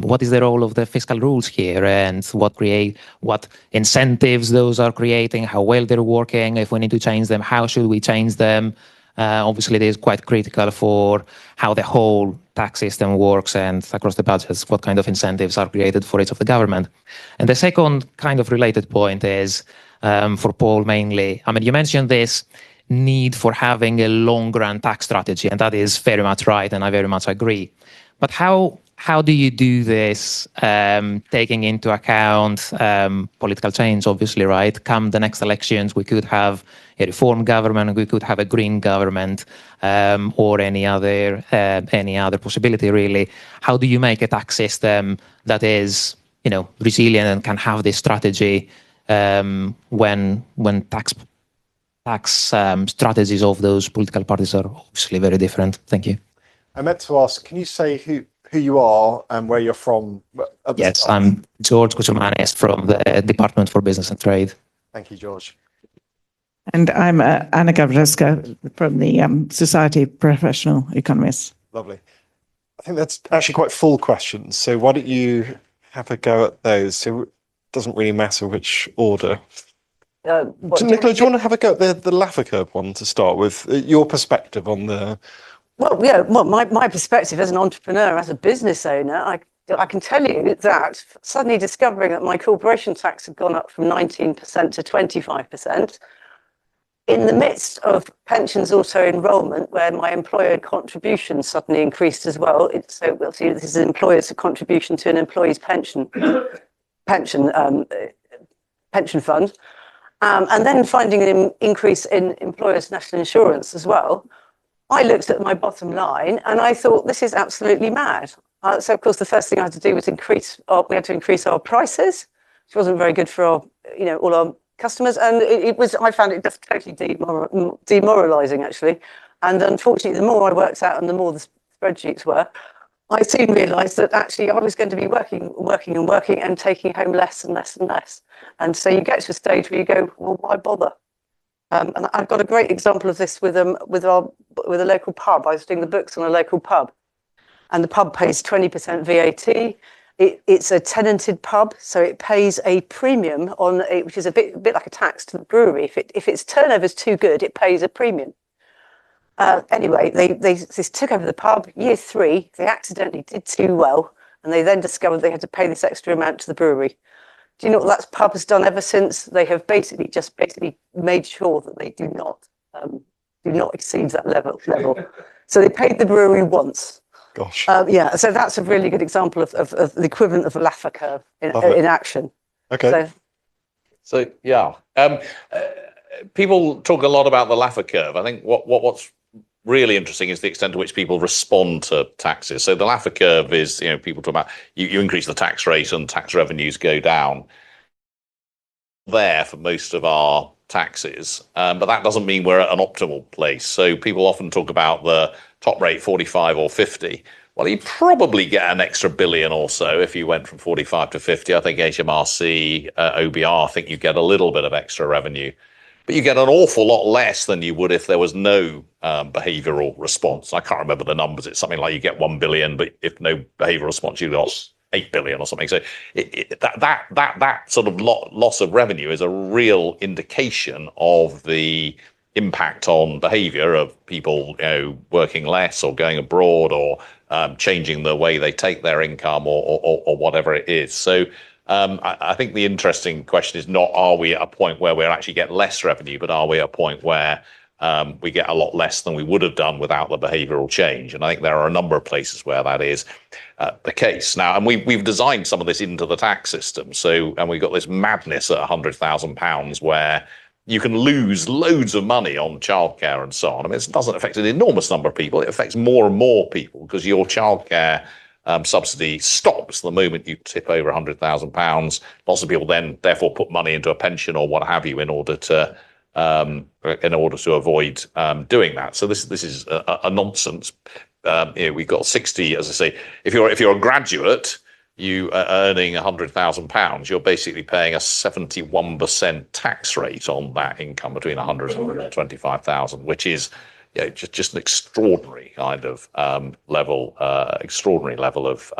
what is the role of the fiscal rules here, and what incentives those are creating, how well they're working, if we need to change them, how should we change them? Obviously, it is quite critical for how the whole tax system works and across the budgets, what kind of incentives are created for each of the government. And the second kind of related point is for Paul mainly. I mean, you mentioned this need for having a long-run tax strategy, and that is very much right, and I very much agree. But how do you do this, taking into account political change, obviously, right? Come the next elections, we could have a reform government, we could have a green government, or any other possibility, really. How do you make a tax system that is, resilient and can have this strategy when tax strategies of those political parties are obviously very different? Thank you. I meant to ask, can you say who you are and where you're from? Yes, I'm George Koutsoumanis from the Department for Business and Trade. Thank you, George. And I'm Anna Gavreska from the Society of Professional Economists. Lovely. I think that's actually quite full questions. So why don't you have a go at those? So it doesn't really matter which order. Nicola, do you want to have a go at the Laffer curve one to start with? Your perspective on the... Well, yeah. Well, my perspective as an entrepreneur, as a business owner, I can tell you that suddenly discovering that my corporation tax had gone up from 19% to 25%, in the midst of pensions auto-enrolment, where my employer contribution suddenly increased as well. So we'll see, this is an employer's contribution to an employee's pension fund, and then finding an increase in employers' national insurance as well. I looked at my bottom line and I thought, this is absolutely mad. So of course, the first thing I had to do was we had to increase our prices, which wasn't very good for our, all our customers. And I found it just totally demoralizing, actually. And unfortunately, the more I worked out and the more the spreadsheets were, I soon realized that actually I was going to be working and taking home less and less and less. And so you get to a stage where you go, well, why bother? And I've got a great example of this with a local pub. I was doing the books on a local pub, and the pub pays 20% VAT. It's a tenanted pub, so it pays a premium which is a bit like a tax to the brewery. If its turnover is too good, it pays a premium. Anyway, they took over the pub. Year 3, they accidentally did too well, and they then discovered they had to pay this extra amount to the brewery. Do you know what that pub has done ever since? They have basically made sure that they do not exceed that level. So they paid the brewery once. Gosh. Yeah, so that's a really good example of the equivalent of a Laffer curve in action. Okay. So yeah, people talk a lot about the Laffer curve. I think what's really interesting is the extent to which people respond to taxes. So the Laffer curve is, people talk about you increase the tax rate and tax revenues go down there for most of our taxes, but that doesn't mean we're at an optimal place. So people often talk about the top rate 45 or 50. Well, you probably get an extra billion or so if you went from 45 to 50. I think HMRC, OBR, I think you get a little bit of extra revenue, but you get an awful lot less than you would if there was no behavioural response. I can't remember the numbers. It's something like you get 1 billion, but if no behavioural response, you got 8 billion or something. So that sort of loss of revenue is a real indication of the impact on behaviour of people, working less or going abroad or changing the way they take their income or whatever it is. So I think the interesting question is not, are we at a point where we actually get less revenue, but are we at a point where we get a lot less than we would have done without the behavioural change? And I think there are a number of places where that is the case now. And we've designed some of this into the tax system. So, and we've got this madness at £100,000 where you can lose loads of money on childcare and so on. I mean, it doesn't affect an enormous number of people. It affects more and more people because your childcare subsidy stops the moment you tip over £100,000. Lots of people then therefore put money into a pension or what have you in order to avoid doing that. So this is a nonsense. We've got 60, as I say, if you're a graduate, you are earning £100,000, you're basically paying a 71% tax rate on that income between 100 and 125,000, which is just an extraordinary kind of level of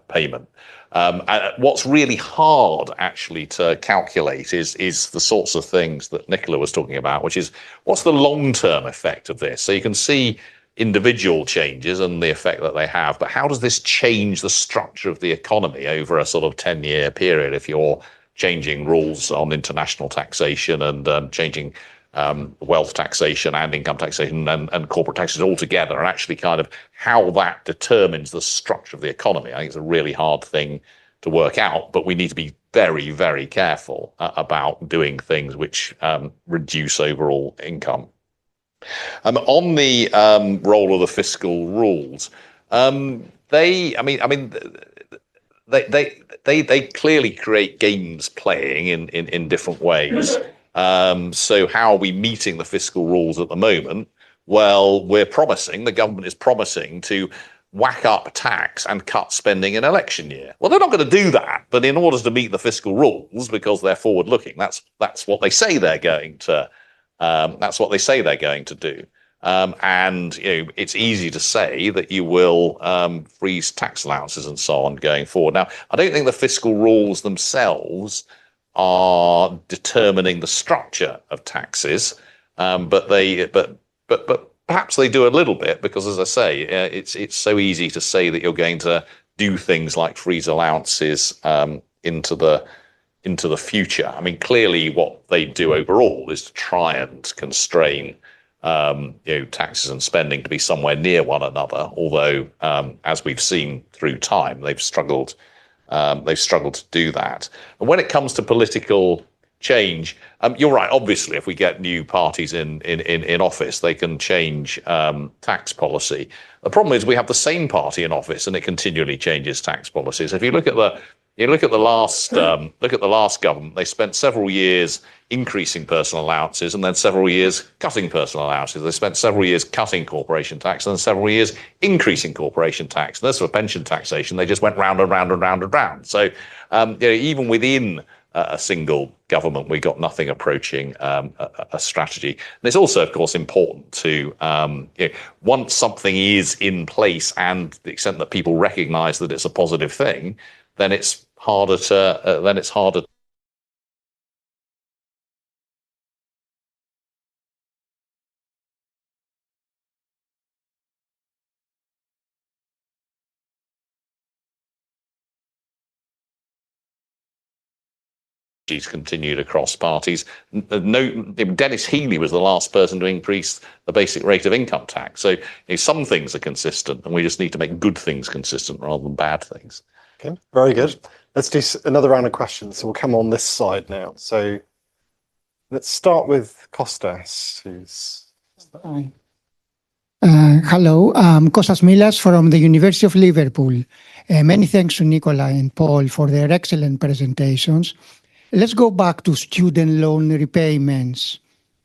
payment. What's really hard actually to calculate is the sorts of things that Nicola was talking about, which is what's the long-term effect of this? So you can see individual changes and the effect that they have, but how does this change the structure of the economy over a sort of 10-year period if you're changing rules on international taxation and changing wealth taxation and income taxation and corporate taxes altogether, and actually kind of how that determines the structure of the economy? I think it's a really hard thing to work out, but we need to be very, very careful about doing things which reduce overall income. On the role of the fiscal rules, they clearly create games playing in different ways. So how are we meeting the fiscal rules at the moment? Well, the government is promising to whack up tax and cut spending in election year. Well, they're not going to do that, but in order to meet the fiscal rules, because they're forward looking, that's what they say they're going to. That's what they say they're going to do. And it's easy to say that you will freeze tax allowances and so on going forward. Now, I don't think the fiscal rules themselves are determining the structure of taxes, but perhaps they do a little bit, because, as I say, it's so easy to say that you're going to do things like freeze allowances into the future. I mean, clearly what they do overall is to try and constrain taxes and spending to be somewhere near one another, although as we've seen through time, they've struggled to do that. And when it comes to political change, you're right, obviously if we get new parties in office, they can change tax policy. The problem is we have the same party in office and it continually changes tax policies. If you look at the last government, they spent several years increasing personal allowances and then several years cutting personal allowances. They spent several years cutting corporation tax and then several years increasing corporation tax. And as for pension taxation, they just went round and round and round and round. So even within a single government, we got nothing approaching a strategy. And it's also, of course, important to once something is in place and the extent that people recognise that it's a positive thing, then it's harder to continued across parties. Dennis Healey was the last person to increase the basic rate of income tax. So some things are consistent, and we just need to make good things consistent rather than bad things. Okay, very good. Let's do another round of questions. So we'll come on this side now. So let's start with Kostas, who's... Hi. Hello, Kostas Milas from the University of Liverpool. Many thanks to Nicola and Paul for their excellent presentations. Let's go back to student loan repayments.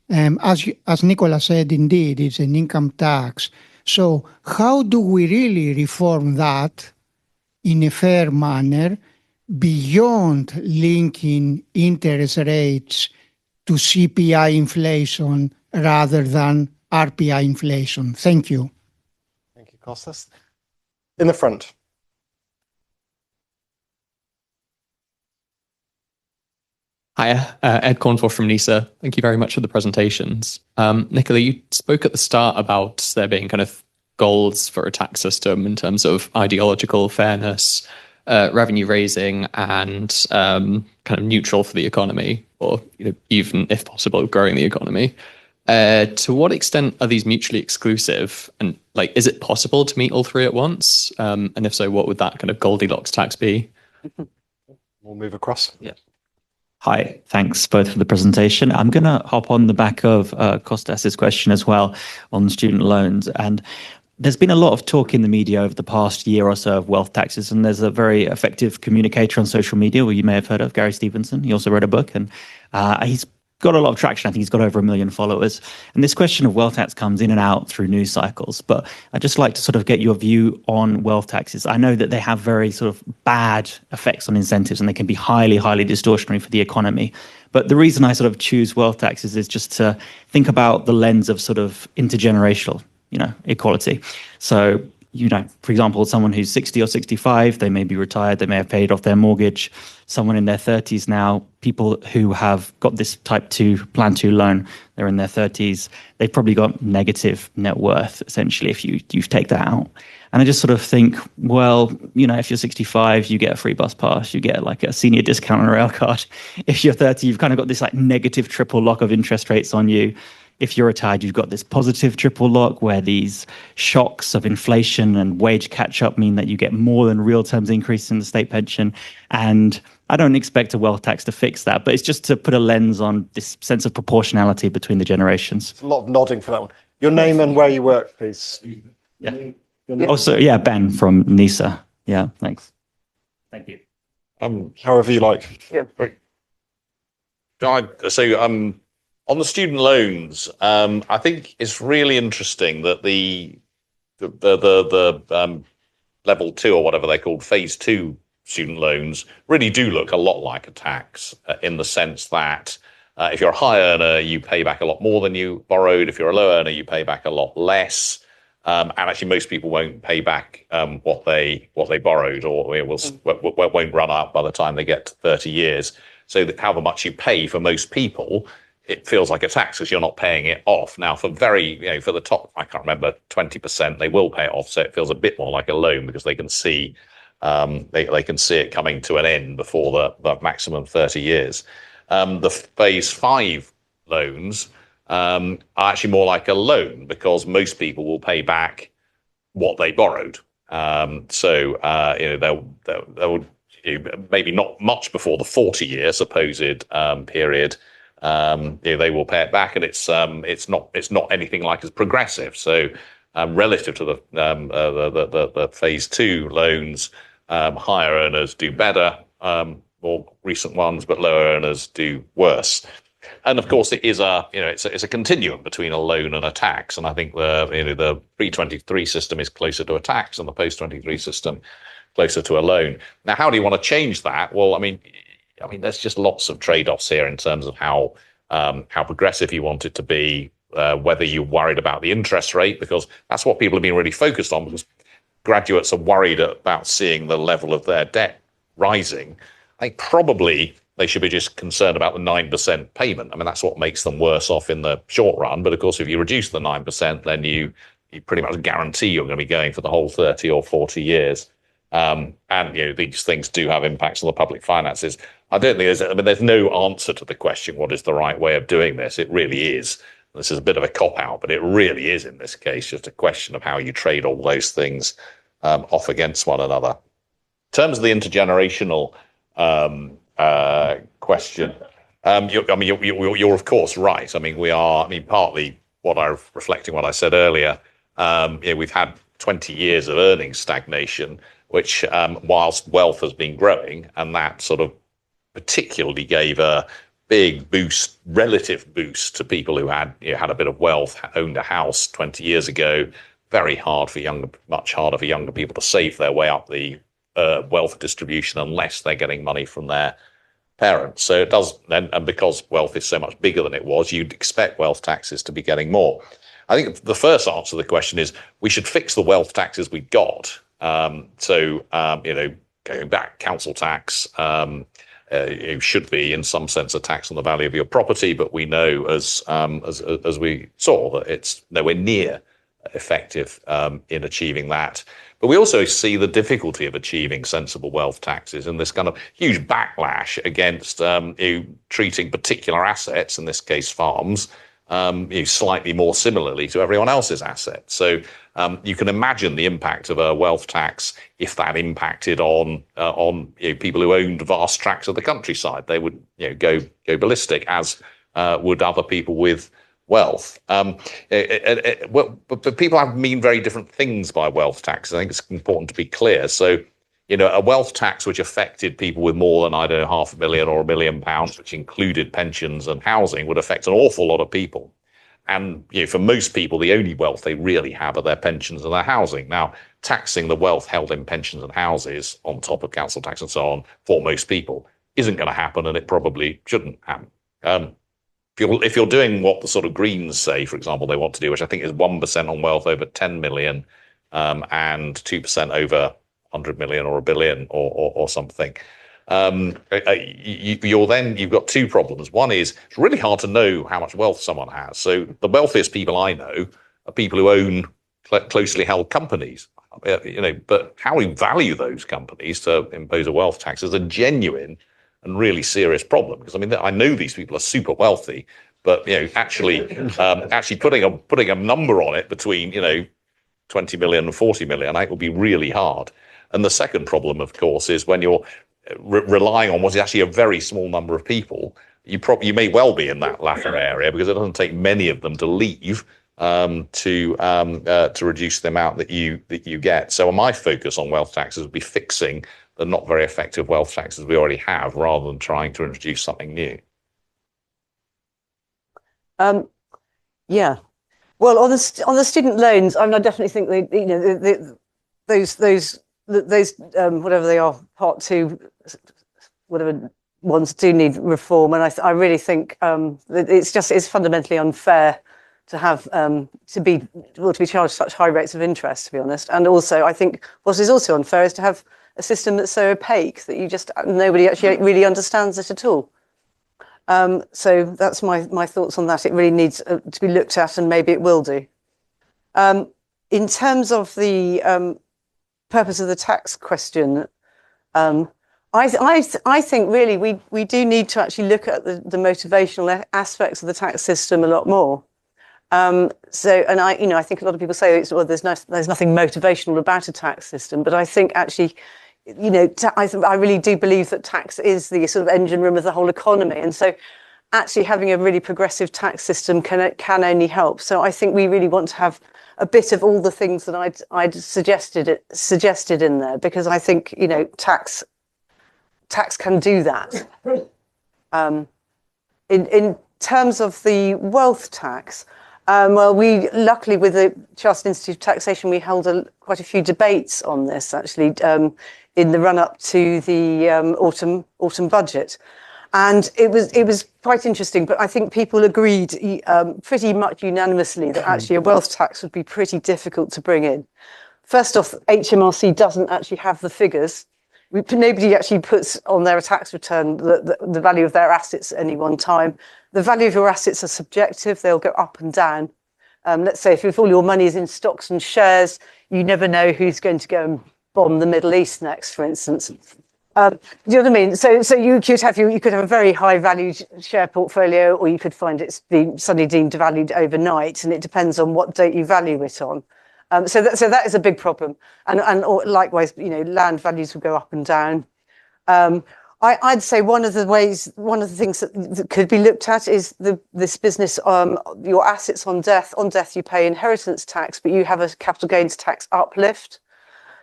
As Nicola said, indeed, it's an income tax. So how do we really reform that in a fair manner beyond linking interest rates to CPI inflation rather than RPI inflation? Thank you. Thank you, Kostas. In the front. Hiya, Ed Cornforth from NISA. Thank you very much for the presentations. Nicola, you spoke at the start about there being kind of goals for a tax system in terms of ideological fairness, revenue raising, and kind of neutral for the economy, or even, if possible, growing the economy. To what extent are these mutually exclusive? And is it possible to meet all three at once? And if so, what would that kind of Goldilocks tax be? We'll move across. Yeah. Hi, thanks both for the presentation. I'm going to hop on the back of Kostas's question as well on student loans. And there's been a lot of talk in the media over the past year or so of wealth taxes, and there's a very effective communicator on social media who you may have heard of, Gary Stevenson. He also wrote a book, and he's got a lot of traction. I think he's got over 1 million followers. And this question of wealth tax comes in and out through news cycles. But I'd just like to sort of get your view on wealth taxes. I know that they have very sort of bad effects on incentives, and they can be highly, highly distortionary for the economy. But the reason I sort of choose wealth taxes is just to think about the lens of sort of intergenerational, equality. So, for example, someone who's 60 or 65, they may be retired, they may have paid off their mortgage. Someone in their 30s now, people who have got this type 2 plan 2 loan, they're in their 30s, they've probably got negative net worth, essentially, if you take that out. And I just sort of think, well, if you're 65, you get a free bus pass, you get like a senior discount on a rail card. If you're 30, you've kind of got this like negative triple lock of interest rates on you. If you're retired, you've got this positive triple lock where these shocks of inflation and wage catch up mean that you get more than real terms increase in the state pension. And I don't expect a wealth tax to fix that, but it's just to put a lens on this sense of proportionality between the generations. There's a lot of nodding for that one. Your name and where you work, please. Yeah. Also, yeah, Ben from NISA. Yeah, thanks. Thank you. However you like. Yeah. On the student loans, I think it's really interesting that the level 2 or whatever they're called, phase 2 student loans really do look a lot like a tax in the sense that if you're a high earner, you pay back a lot more than you borrowed. If you're a low earner, you pay back a lot less. And actually, most people won't pay back what they borrowed, or won't run out by the time they get to 30 years. So that however much you pay for most people, it feels like a tax because you're not paying it off. Now, for for the top, I can't remember, 20%, they will pay it off. So it feels a bit more like a loan because they can see they can see it coming to an end before the maximum 30 years. The phase 5 loans are actually more like a loan because most people will pay back what they borrowed. They'll maybe not much before the 40-year supposed period. They will pay it back, and it's not anything like as progressive. So relative to the phase 2 loans, higher earners do better, more recent ones, but lower earners do worse. And of course, it is it's a continuum between a loan and a tax. And I think the pre-23 system is closer to a tax, and the post-23 system closer to a loan. Now, how do you want to change that? Well, I mean, there's just lots of trade-offs here in terms of how progressive you want it to be, whether you're worried about the interest rate, because that's what people have been really focused on, because graduates are worried about seeing the level of their debt rising. I think probably they should be just concerned about the 9% payment. I mean, that's what makes them worse off in the short run. But of course, if you reduce the 9%, then you pretty much guarantee you're going to be going for the whole 30 or 40 years. And these things do have impacts on the public finances. I don't think there's no answer to the question, what is the right way of doing this? It really is. This is a bit of a cop-out, but it really is, in this case, just a question of how you trade all those things off against one another. In terms of the intergenerational question, You're of course right. I mean, we are. I mean, partly reflecting what I said earlier. We've had 20 years of earnings stagnation, which, whilst wealth has been growing, and that sort of particularly gave a big boost, relative boost to people who had a bit of wealth, owned a house 20 years ago. Much harder for younger people to save their way up the wealth distribution unless they're getting money from their parents. So it does, and because wealth is so much bigger than it was, you'd expect wealth taxes to be getting more. I think the first answer to the question is we should fix the wealth taxes we got. Going back, council tax should be in some sense a tax on the value of your property, but we know as we saw that it's nowhere near effective in achieving that. But we also see the difficulty of achieving sensible wealth taxes and this kind of huge backlash against treating particular assets, in this case farms, slightly more similarly to everyone else's assets. So you can imagine the impact of a wealth tax if that impacted on people who owned vast tracts of the countryside. They would go ballistic, as would other people with wealth. But people mean very different things by wealth tax. I think it's important to be clear. So, a wealth tax which affected people with more than, £500,000 or £1 million, which included pensions and housing, would affect an awful lot of people. And for most people, the only wealth they really have are their pensions and their housing. Now, taxing the wealth held in pensions and houses on top of council tax and so on for most people isn't going to happen, and it probably shouldn't happen. If you're doing what the sort of Greens say, for example, they want to do, which I think is 1% on wealth over 10 million and 2% over 100 million or a billion or something, you've got two problems. One is it's really hard to know how much wealth someone has. So the wealthiest people I know are people who own closely held companies. But how we value those companies to impose a wealth tax is a genuine and really serious problem, because I know these people are super wealthy, but actually putting a number on it between 20 million and 40 million, I think will be really hard. And the second problem, of course, is when you're relying on what is actually a very small number of people, you may well be in that latter area, because it doesn't take many of them to leave to reduce the amount that you get. So my focus on wealth taxes would be fixing the not very effective wealth taxes we already have, rather than trying to introduce something new. Yeah. Well, on the student loans, I definitely think those whatever they are, part two, whatever ones do need reform, and I really think that it's fundamentally unfair to have to be charged such high rates of interest, to be honest. And also, I think what is also unfair is to have a system that's so opaque that nobody actually really understands it at all. So that's my thoughts on that. It really needs to be looked at, and maybe it will do. In terms of the purpose of the tax question, I think really we do need to actually look at the motivational aspects of the tax system a lot more. I think a lot of people say there's nothing motivational about a tax system, but I think actually, I really do believe that tax is the sort of engine room of the whole economy, and so actually having a really progressive tax system can only help. So I think we really want to have a bit of all the things that I'd suggested in there, because I think tax can do that. In terms of the wealth tax, we luckily with the Chartered Institute of Taxation, we held quite a few debates on this actually in the run up to the autumn budget, and it was quite interesting. But I think people agreed pretty much unanimously that actually a wealth tax would be pretty difficult to bring in. First off, HMRC doesn't actually have the figures. Nobody actually puts on their tax return the value of their assets at any one time. The value of your assets are subjective. They'll go up and down. Let's say if all your money is in stocks and shares, you never know who's going to go and bomb the Middle East next, for instance. Do you know what I mean? So you could have a very high valued share portfolio, or you could find it's been suddenly deemed devalued overnight, and it depends on what date you value it on. So that is a big problem, and likewise, land values will go up and down. I'd say one of the things that could be looked at is this business, your assets on death. On death, you pay inheritance tax, but you have a capital gains tax uplift.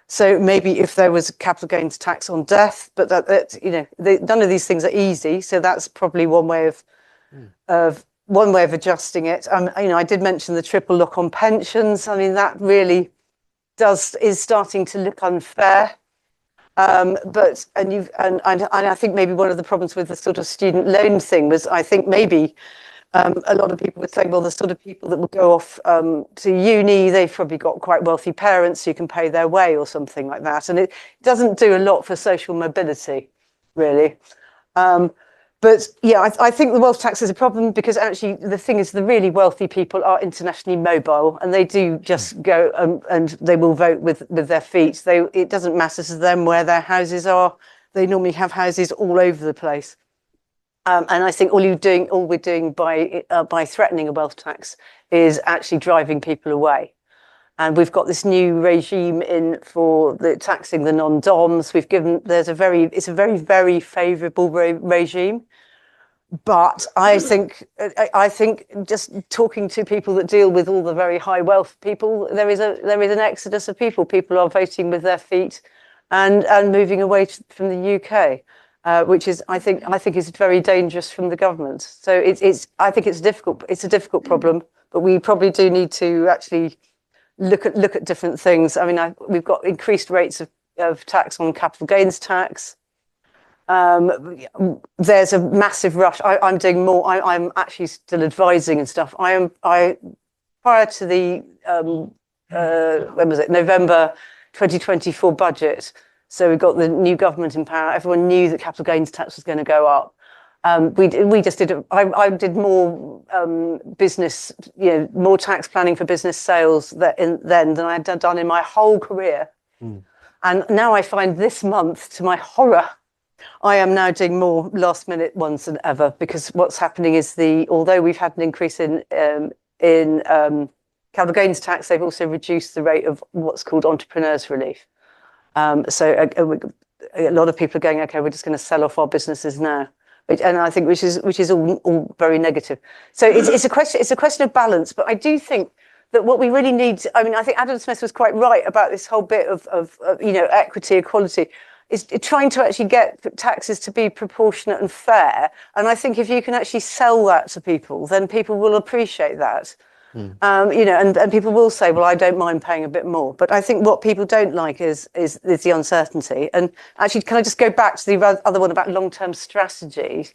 So maybe if there was a capital gains tax on death, but none of these things are easy. So that's probably one way of adjusting it. I did mention the triple lock on pensions. I mean, that really is starting to look unfair. But I think maybe one of the problems with the sort of student loan thing was, I think maybe a lot of people would say, well, the sort of people that will go off to uni, they've probably got quite wealthy parents who can pay their way or something like that. And it doesn't do a lot for social mobility, really. But yeah, I think the wealth tax is a problem because actually the thing is the really wealthy people are internationally mobile and they do just go and they will vote with their feet. It doesn't matter to them where their houses are. They normally have houses all over the place. And I think all we're doing by threatening a wealth tax is actually driving people away. And we've got this new regime in for the taxing the non-doms. It's a very, very favourable regime. But I think just talking to people that deal with all the very high wealth people, there is an exodus of people. People are voting with their feet and moving away from the UK, which is I think is very dangerous from the government. So I think it's difficult. It's a difficult problem, but we probably do need to actually look at different things. I mean, we've got increased rates of tax on capital gains tax. There's a massive rush. I'm doing more. I'm actually still advising and stuff. Prior to the when was it? November 2024 budget. So we got the new government in power. Everyone knew that capital gains tax was going to go up. We just did. I did more business, more tax planning for business sales then than I had done in my whole career. And now I find this month, to my horror, I am now doing more last minute ones than ever, because what's happening is although we've had an increase in capital gains tax, they've also reduced the rate of what's called entrepreneurs relief. So a lot of people are going, okay, we're just going to sell off our businesses now, and I think which is all very negative. So it's a question of balance. But I do think that what we really need, I mean, I think Adam Smith was quite right about this whole bit of equity, equality, is trying to actually get taxes to be proportionate and fair. And I think if you can actually sell that to people, then people will appreciate that. And people will say, well, I don't mind paying a bit more. But I think what people don't like is the uncertainty. And actually, can I just go back to the other one about long-term strategy?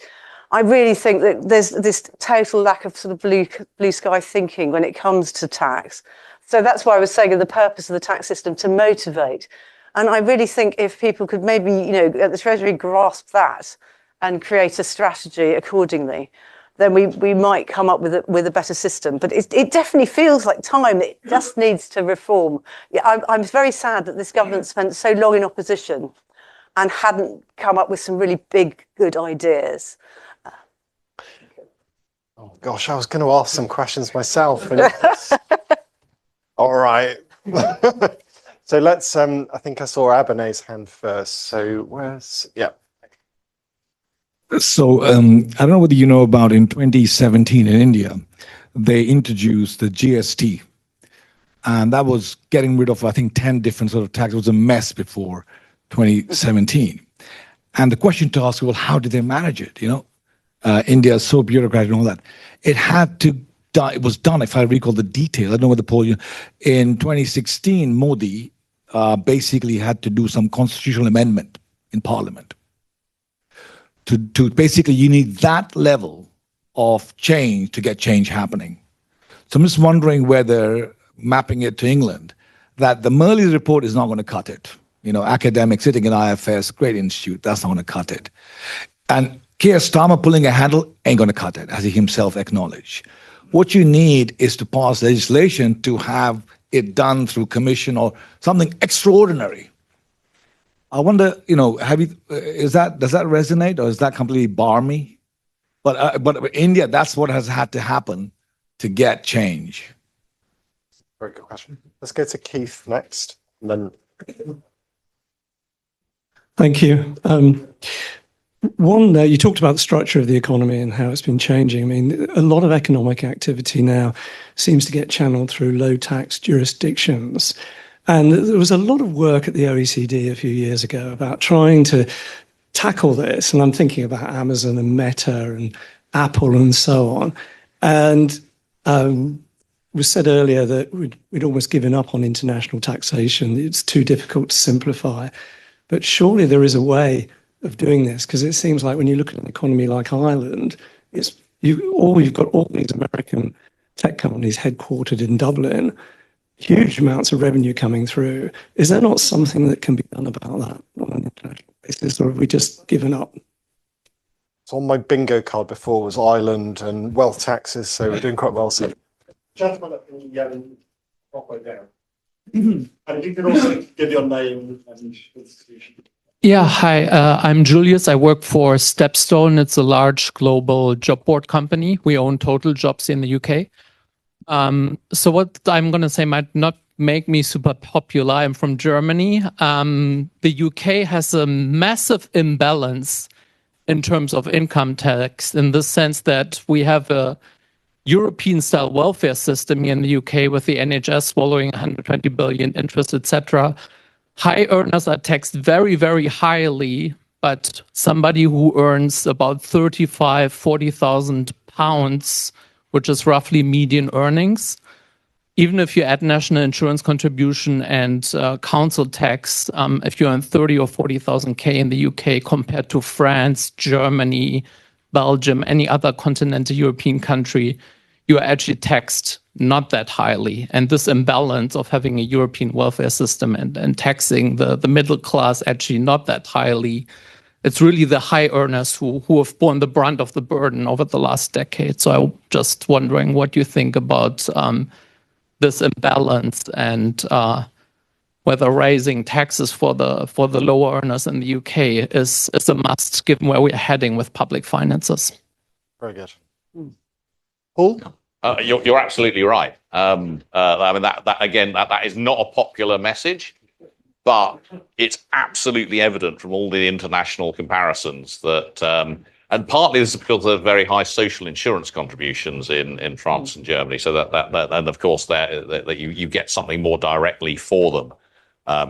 I really think that there's this total lack of sort of blue sky thinking when it comes to tax. So that's why I was saying the purpose of the tax system to motivate. And I really think if people could maybe, at the Treasury grasp that and create a strategy accordingly, then we might come up with a better system. But it definitely feels like time. It just needs to reform. Yeah, I'm very sad that this government spent so long in opposition and hadn't come up with some really big, good ideas. Oh gosh, I was going to ask some questions myself. All right. So let's, I think I saw Abhinay's hand first. So So I don't know whether you know about in 2017 in India, they introduced the GST. And that was getting rid of, I think, 10 different sort of taxes. It was a mess before 2017. And the question to ask, well, how did they manage it? India is so bureaucratic and all that. It was done, if I recall the detail, I don't know what the poll, in 2016, Modi basically had to do some constitutional amendment in Parliament. To basically, you need that level of change to get change happening. So I'm just wondering whether, mapping it to England, that the Merley's report is not going to cut it. Academic sitting in IFS, great institute, that's not going to cut it. And Keir Starmer pulling a handle ain't going to cut it, as he himself acknowledged. What you need is to pass legislation to have it done through commission or something extraordinary. I wonder, does that resonate, or is that completely barmy? But India, that's what has had to happen to get change. Very good question. Let's go to Keith next, and then. Thank you. One, you talked about the structure of the economy and how it's been changing. I mean, a lot of economic activity now seems to get channeled through low tax jurisdictions. And there was a lot of work at the OECD a few years ago about trying to tackle this. And I'm thinking about Amazon and Meta and Apple and so on. And it was said earlier that we'd almost given up on international taxation. It's too difficult to simplify. But surely there is a way of doing this, because it seems like when you look at an economy like Ireland, you've got all these American tech companies headquartered in Dublin, huge amounts of revenue coming through. Is there not something that can be done about that on an international basis, or have we just given up? So on my bingo card before was Ireland and wealth taxes, so we're doing quite well. So, gentleman at the halfway down, and if you could also give your name and institution. Yeah, hi, I'm Julius. I work for Stepstone. It's a large global job board company. We own Total Jobs in the UK. So what I'm going to say might not make me super popular. I'm from Germany. The UK has a massive imbalance in terms of income tax, in the sense that we have a European-style welfare system here in the UK with the NHS swallowing 120 billion interest, etc. High earners are taxed very, very highly, but somebody who earns about 40,000 pounds, which is roughly median earnings, even if you add national insurance contribution and council tax, if you earn 30 or 40,000 K in the UK compared to France, Germany, Belgium, any other continental European country, you are actually taxed not that highly. And this imbalance of having a European welfare system and taxing the middle class actually not that highly, it's really the high earners who have borne the brunt of the burden over the last decade. So I'm just wondering what you think about this imbalance and whether raising taxes for the lower earners in the UK is a must, given where we're heading with public finances. Very good. Paul? You're absolutely right. I mean, that is not a popular message, but it's absolutely evident from all the international comparisons that, and partly this is because of very high social insurance contributions in France and Germany. So that and of course that you get something more directly for them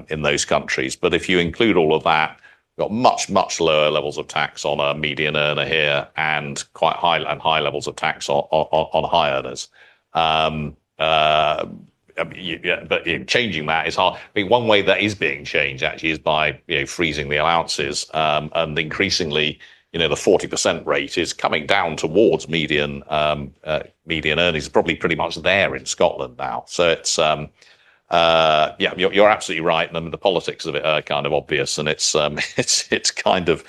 in those countries. But if you include all of that, got much lower levels of tax on a median earner here, and quite high levels of tax on high earners. But changing that is hard. I mean, one way that is being changed actually is by freezing the allowances, and increasingly, the 40% rate is coming down towards median earnings. Probably pretty much there in Scotland now. So it's. You're absolutely right. And I mean, the politics of it are kind of obvious, and it's kind of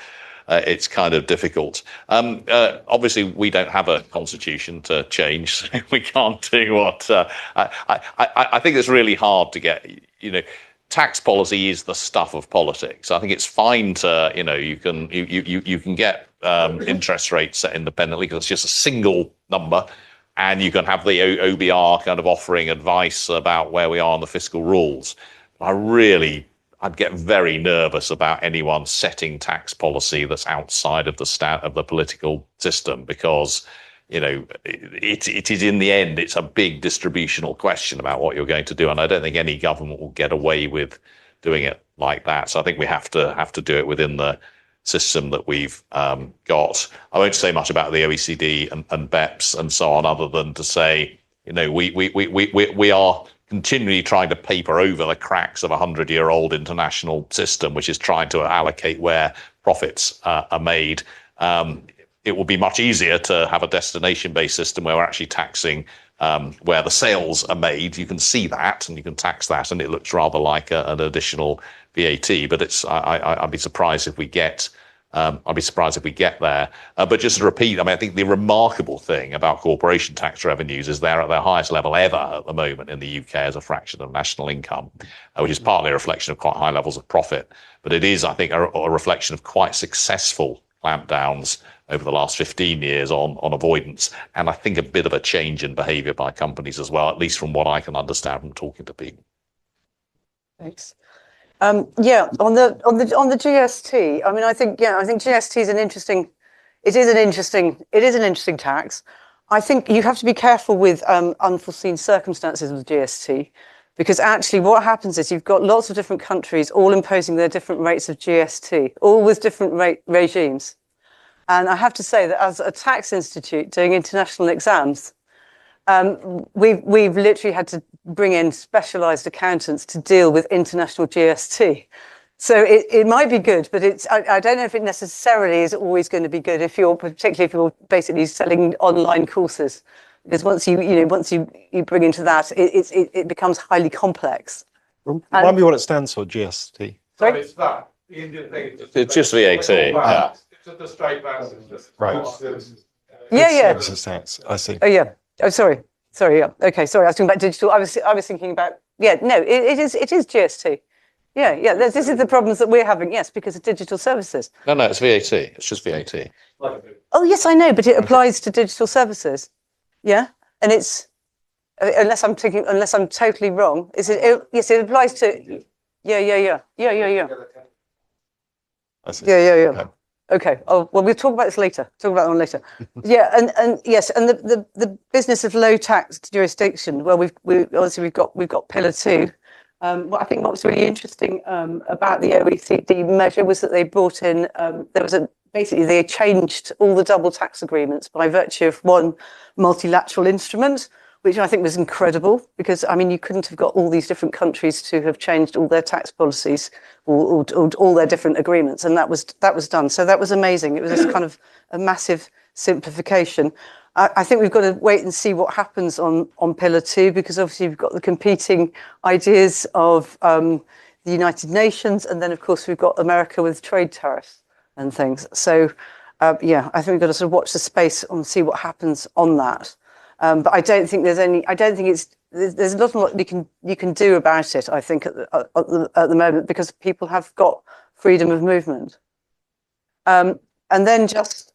difficult. Obviously, we don't have a constitution to change, so we can't do what. I think it's really hard to get. Tax policy is the stuff of politics. I think it's fine to you can get interest rates set independently because it's just a single number. And you can have the OBR kind of offering advice about where we are on the fiscal rules. I'd get very nervous about anyone setting tax policy that's outside of the political system, because it is in the end, it's a big distributional question about what you're going to do, and I don't think any government will get away with doing it like that. So I think we have to do it within the system that we've got. I won't say much about the OECD and BEPS and so on, other than to say, we are continually trying to paper over the cracks of a 100-year-old international system, which is trying to allocate where profits are made. It will be much easier to have a destination-based system where we're actually taxing where the sales are made. You can see that, and you can tax that, and it looks rather like an additional VAT. But I'd be surprised if we get. There. But just to repeat, I mean, I think the remarkable thing about corporation tax revenues is they're at their highest level ever at the moment in the UK as a fraction of national income, which is partly a reflection of quite high levels of profit. But it is, I think, a reflection of quite successful clampdowns over the last 15 years on avoidance. And I think a bit of a change in behaviour by companies as well, at least from what I can understand from talking to people. Thanks. Yeah, on the GST. I mean, I think GST is it is an interesting tax. I think you have to be careful with unforeseen circumstances with GST, because actually what happens is you've got lots of different countries all imposing their different rates of GST, all with different regimes. And I have to say that as a tax institute doing international exams, we've literally had to bring in specialised accountants to deal with international GST. So it might be good, but I don't know if it necessarily is always going to be good particularly if you're basically selling online courses, because once you bring into that, it becomes highly complex. Remind me what it stands for, GST. Sorry? It's that. The Indian thing. It's just VAT. Yeah. It's just the straight VAT. Right. Yeah. Services tax, I see. Oh yeah. Oh sorry. Yeah. Okay. Sorry. I was talking about digital. I was thinking about. Yeah. No. It is GST. Yeah. This is the problems that we're having. Yes, because of digital services. No, it's VAT. It's just VAT. Oh yes, I know, but it applies to digital services. Yeah, and it's unless I'm totally wrong. Is it? Yes, it applies to. Yeah. I see. Yeah. Okay. Oh, well, we'll talk about this later. Talk about that one later. Yeah, and yes, and the business of low tax jurisdiction. Well, we've got Pillar 2. I think what was really interesting about the OECD measure was that they brought in basically they changed all the double tax agreements by virtue of one multilateral instrument, which I think was incredible, because I mean you couldn't have got all these different countries to have changed all their tax policies or all their different agreements, and that was done. So that was amazing. It was just kind of a massive simplification. I think we've got to wait and see what happens on Pillar 2, because obviously you've got the competing ideas of the United Nations, and then of course we've got America with trade tariffs and things. So I think we've got to sort of watch the space and see what happens on that. But I don't think there's not a lot you can do about it, I think, at the moment, because people have got freedom of movement. And then just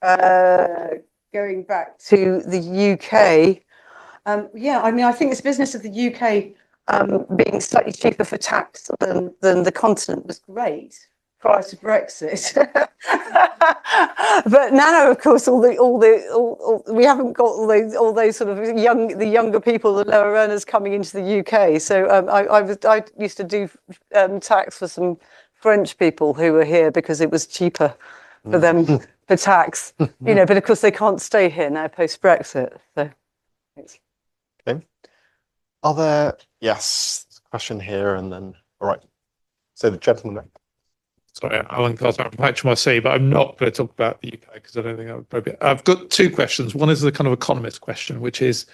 going back to the UK, I mean, I think this business of the UK being slightly cheaper for tax than the continent was great prior to Brexit. But now, of course, we haven't got all those sort of the younger people, the lower earners coming into the UK. So I used to do tax for some French people who were here because it was cheaper for them for tax, but of course they can't stay here now post Brexit. So, thanks. Okay. Yes, question here, and then all right. So the gentleman there. Sorry, Alan Carter from HMRC, but I'm not going to talk about the UK because I don't think that would probably. I've got two questions. One is the kind of economist question, which is,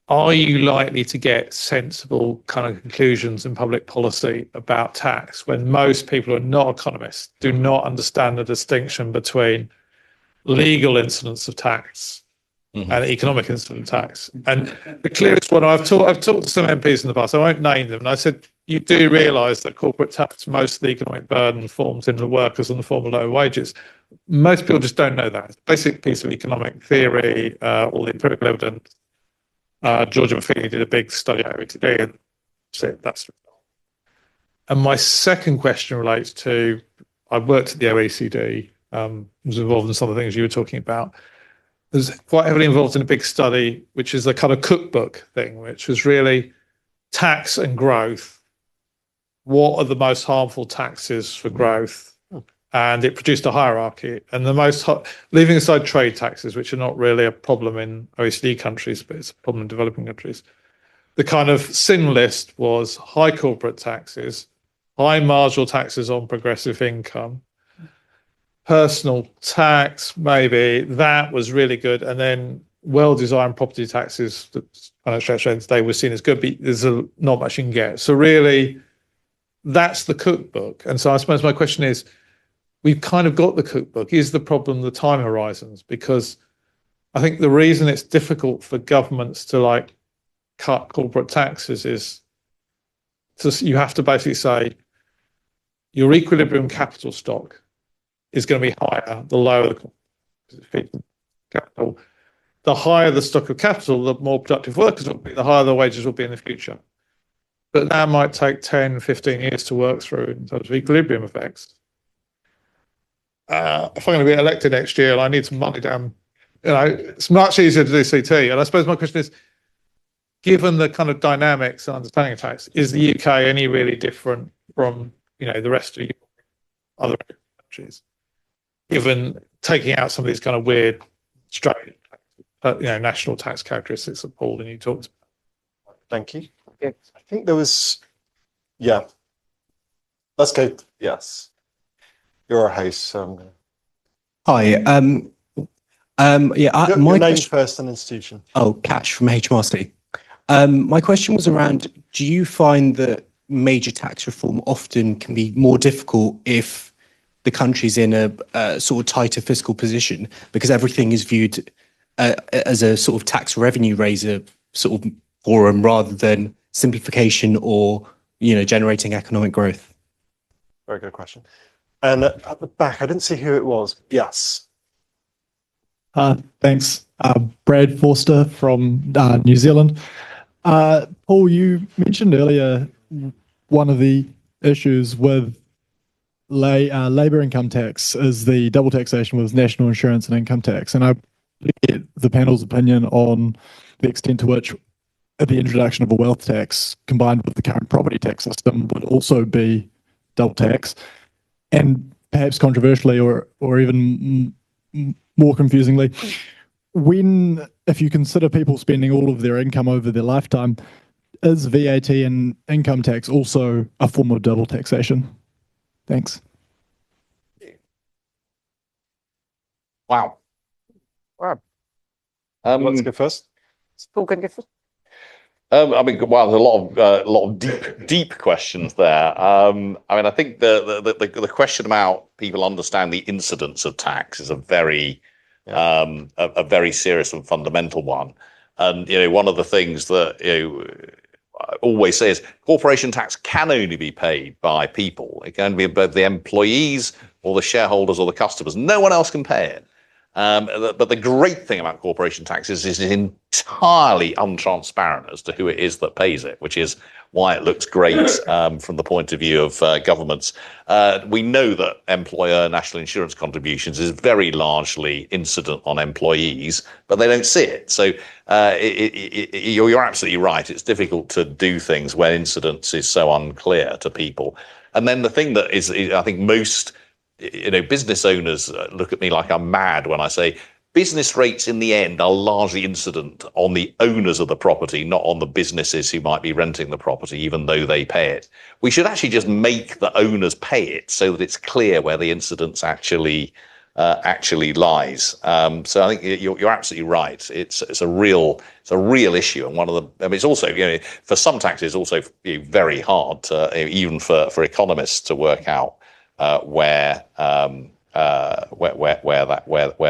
are you likely to get sensible kind of conclusions in public policy about tax when most people who are not economists do not understand the distinction between legal incidence of tax and economic incidence of tax? And the clearest one, I've talked to some MPs in the past, I won't name them, and I said, you do realise that corporate tax, most of the economic burden forms in the workers in the form of lower wages. Most people just don't know that. It's a basic piece of economic theory, all the empirical evidence. Georgia Maffini did a big study over today and said that's. And my second question relates to, I worked at the OECD, was involved in some of the things you were talking about. I was quite heavily involved in a big study, which is a kind of cookbook thing, which was really tax and growth. What are the most harmful taxes for growth? And it produced a hierarchy. And leaving aside trade taxes, which are not really a problem in OECD countries, but it's a problem in developing countries. The kind of sin list was high corporate taxes, high marginal taxes on progressive income, personal tax, maybe, that was really good. And then well-designed property taxes that financial trade today were seen as good, but there's not much you can get. So really, that's the cookbook. And so I suppose my question is, we've kind of got the cookbook. Is the problem the time horizons? Because I think the reason it's difficult for governments to cut corporate taxes is you have to basically say your equilibrium capital stock is going to be higher the lower the capital. The higher the stock of capital, the more productive workers will be, the higher the wages will be in the future. but that might take 10, 15 years to work through in terms of equilibrium effects. If I'm going to be elected next year and I need some money down, it's much easier to do CT. And I suppose my question is, given the kind of dynamics and understanding of tax, is the UK any really different from, the rest of other countries, given taking out some of these kind of weird, straight, national tax characteristics that Paul and you talked about? Thank you. Yeah. I think there was, yeah. Let's go. Yes. You're a host, so I'm going to. Hi. Your My name question, first and institution. Catch from HMRC. My question was around, do you find that major tax reform often can be more difficult if the country's in a sort of tighter fiscal position because everything is viewed as a sort of tax revenue raiser sort of forum rather than simplification or, generating economic growth? Very good question. And at the back, I didn't see who it was. Yes. Thanks. Brad Forster from New Zealand. Paul, you mentioned earlier one of the issues with labour income tax is the double taxation with national insurance and income tax. And I get the panel's opinion on the extent to which the introduction of a wealth tax combined with the current property tax system would also be double tax. And perhaps controversially or even more confusingly, if you consider people spending all of their income over their lifetime, is VAT and income tax also a form of double taxation? Thanks. Wow. Let's go first. Paul, going to go first? Wow, there's a lot of deep questions there. I think the question about people understand the incidence of tax is a very serious and fundamental one. And one of the things that I always say is corporation tax can only be paid by people. It can be both the employees or the shareholders or the customers. No one else can pay it. But the great thing about corporation tax is it's entirely untransparent as to who it is that pays it, which is why it looks great from the point of view of governments. We know that employer national insurance contributions is very largely incident on employees, but they don't see it. So you're absolutely right. It's difficult to do things when incidence is so unclear to people. And then the thing that is I think most business owners look at me like I'm mad when I say business rates in the end are largely incident on the owners of the property, not on the businesses who might be renting the property, even though they pay it. We should actually just make the owners pay it so that it's clear where the incidence actually lies. So I think you're absolutely right. It's a real issue, and one of the. It's also for some taxes also very hard to, even for economists to work out where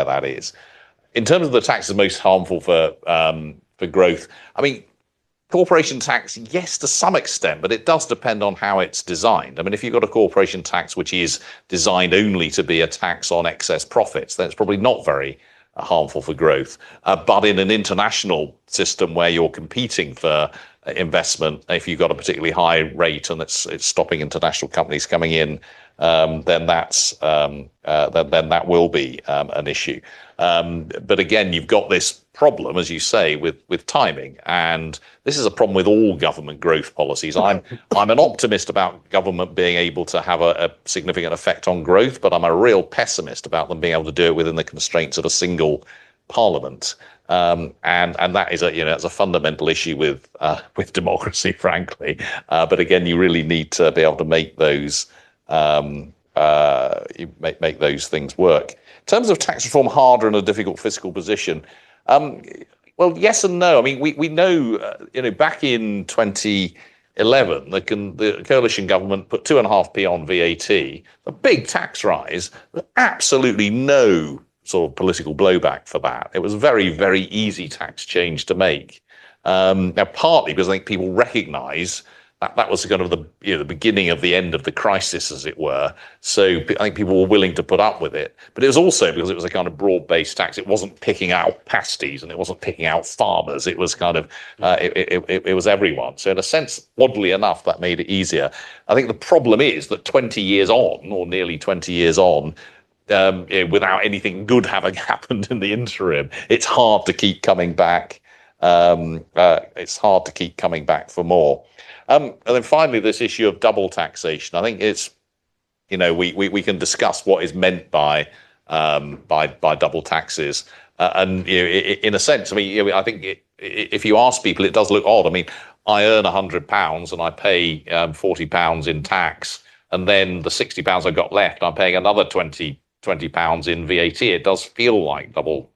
that is. In terms of the taxes most harmful for growth, corporation tax, yes, to some extent, but it does depend on how it's designed. If you've got a corporation tax which is designed only to be a tax on excess profits, then it's probably not very harmful for growth. But in an international system where you're competing for investment, if you've got a particularly high rate and it's stopping international companies coming in, then that will be an issue. But again, you've got this problem, as you say, with timing, and this is a problem with all government growth policies. I'm an optimist about government being able to have a significant effect on growth, but I'm a real pessimist about them being able to do it within the constraints of a single parliament. And that is it's a fundamental issue with democracy, frankly. But again, you really need to be able to make those make those things work. In terms of tax reform, harder in a difficult fiscal position. Well, yes and no. We know, back in 2011, the coalition government put 2.5p on VAT, a big tax rise, but absolutely no sort of political blowback for that. It was a very, very easy tax change to make. Now, partly because I think people recognise that was kind of the beginning of the end of the crisis, as it were. So I think people were willing to put up with it. But it was also because it was a kind of broad-based tax. It wasn't picking out pasties and it wasn't picking out farmers. It was kind of it was everyone. So in a sense, oddly enough, that made it easier. I think the problem is that 20 years on, or nearly 20 years on, without anything good having happened in the interim, it's hard to keep coming back. It's hard to keep coming back for more. And then finally, this issue of double taxation. I think it's, we can discuss what is meant by double taxes. And in a sense, I think if you ask people, it does look odd. I mean, I earn £100 and I pay £40 in tax, and then the £60 I got left, I'm paying another £20 in VAT. It does feel like double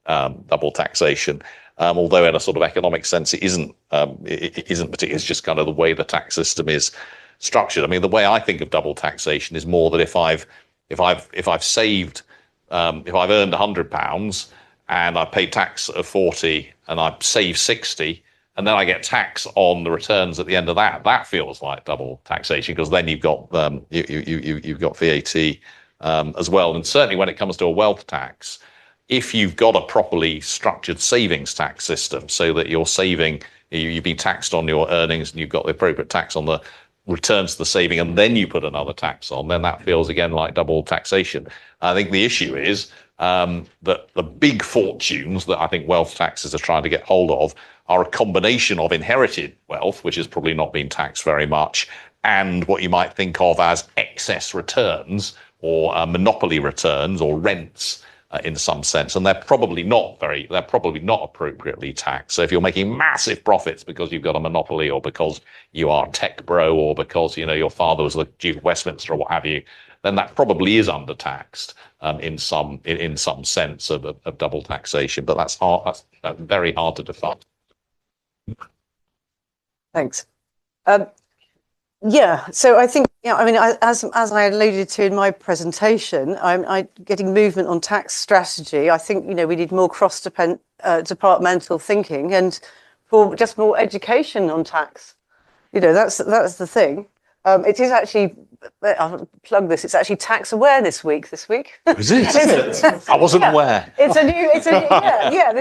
taxation. Although in a sort of economic sense, it isn't particularly. It's just kind of the way the tax system is structured. I mean, the way I think of double taxation is more that if I've saved, if I've earned £100 and I pay tax of 40 and I save 60, and then I get tax on the returns at the end of that, that feels like double taxation, because then you've got you've got VAT as well. And certainly when it comes to a wealth tax, if you've got a properly structured savings tax system, so that you're saving, you've been taxed on your earnings and you've got the appropriate tax on the returns to the saving, and then you put another tax on, then that feels again like double taxation. I think the issue is that the big fortunes that I think wealth taxes are trying to get hold of are a combination of inherited wealth, which has probably not been taxed very much, and what you might think of as excess returns or monopoly returns or rents. In some sense, and they're probably not appropriately taxed. So if you're making massive profits because you've got a monopoly, or because you are tech bro, or because your father was the Duke of Westminster or what have you, then that probably is undertaxed in some sense of double taxation. But that's hard. That's very hard to define. Thanks. Yeah, so I think, as I alluded to in my presentation, I'm getting movement on tax strategy. I think, we need more cross-departmental thinking, and for just more education on tax. That's the thing. It is actually, I'll plug this, it's actually Tax Awareness Week this week. Is it? I wasn't aware. This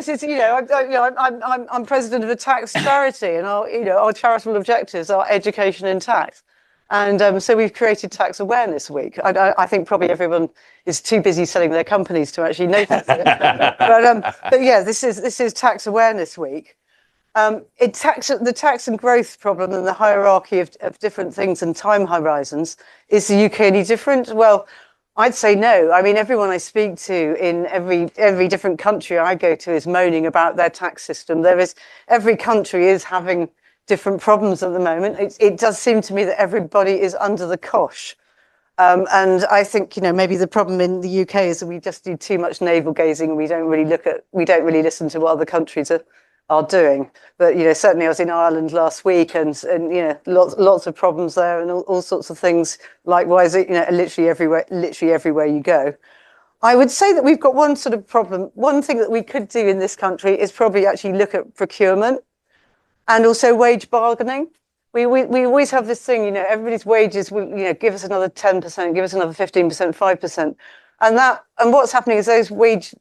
is, I'm president of a tax charity, and our charitable objectives are education in tax. And so we've created Tax Awareness Week. I think probably everyone is too busy selling their companies to actually notice it. But yeah, this is Tax Awareness Week. The tax and growth problem and the hierarchy of different things and time horizons, is the UK any different? Well, I'd say no. I mean, everyone I speak to in every different country I go to is moaning about their tax system. Every country is having different problems at the moment. It does seem to me that everybody is under the cosh. And I think, maybe the problem in the UK is that we just do too much navel gazing, and we don't really listen to what other countries are doing. But certainly I was in Ireland last week, and lots of problems there, and all sorts of things. Likewise, literally everywhere you go. I would say that we've got one sort of problem. One thing that we could do in this country is probably actually look at procurement and also wage bargaining. We always have this thing, everybody's wages will, give us another 10%, give us another 15%, 5%, and what's happening is those wage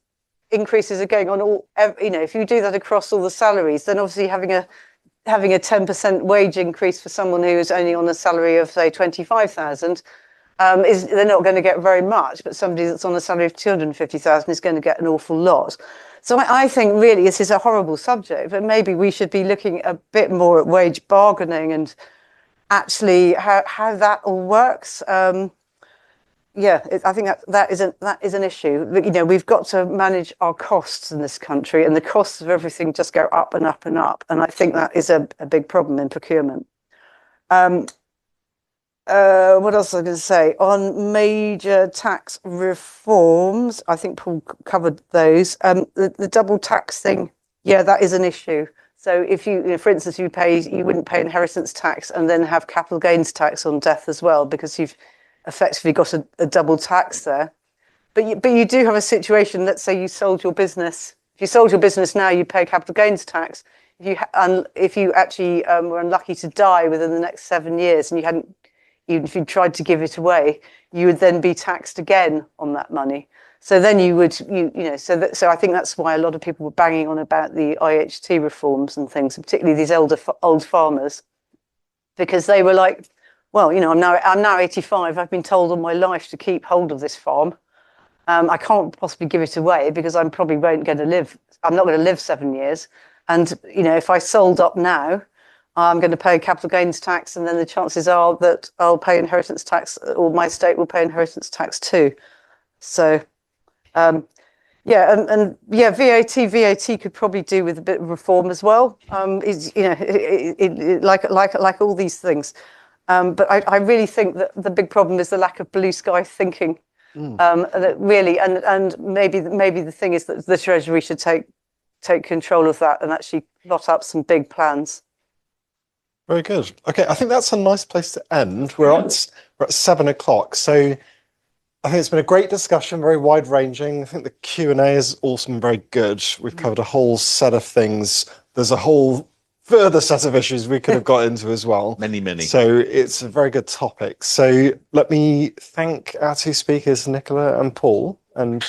increases are going on if you do that across all the salaries, then obviously having a 10% wage increase for someone who is only on a salary of say 25,000 they're not going to get very much, but somebody that's on a salary of 250,000 is going to get an awful lot. So I think really this is a horrible subject, but maybe we should be looking a bit more at wage bargaining and actually how that all works. I think that is an issue. We've got to manage our costs in this country, and the costs of everything just go up and up and up. And I think that is a big problem in procurement. What else was I going to say? On major tax reforms, I think Paul covered those. The double tax thing, that is an issue. So if you, for instance, you wouldn't pay inheritance tax and then have capital gains tax on death as well, because you've effectively got a double tax there. But you do have a situation, let's say you sold your business. If you sold your business now, you pay capital gains tax. if you actually were unlucky to die within the next 7 years and you hadn't, even if you tried to give it away, you would then be taxed again on that money. So then you would, so I think that's why a lot of people were banging on about the IHT reforms and things, particularly these old farmers, because they were like, well, I'm now 85. I've been told all my life to keep hold of this farm. I can't possibly give it away because I'm probably not going to live 7 years. And, if I sold up now, I'm going to pay capital gains tax, and then the chances are that I'll pay inheritance tax, or my estate will pay inheritance tax too. So, VAT could probably do with a bit of reform as well. Like all these things. But I really think that the big problem is the lack of blue sky thinking. That really, and maybe the thing is that the Treasury should take control of that and actually plot up some big plans. Very good. Okay, I think that's a nice place to end. We're at 7 o'clock. So I think it's been a great discussion, very wide ranging. I think the Q&A is also been very good. We've covered a whole set of things. There's a whole further set of issues we could have got into as well. Many. So it's a very good topic. So let me thank our two speakers, Nicola and Paul. And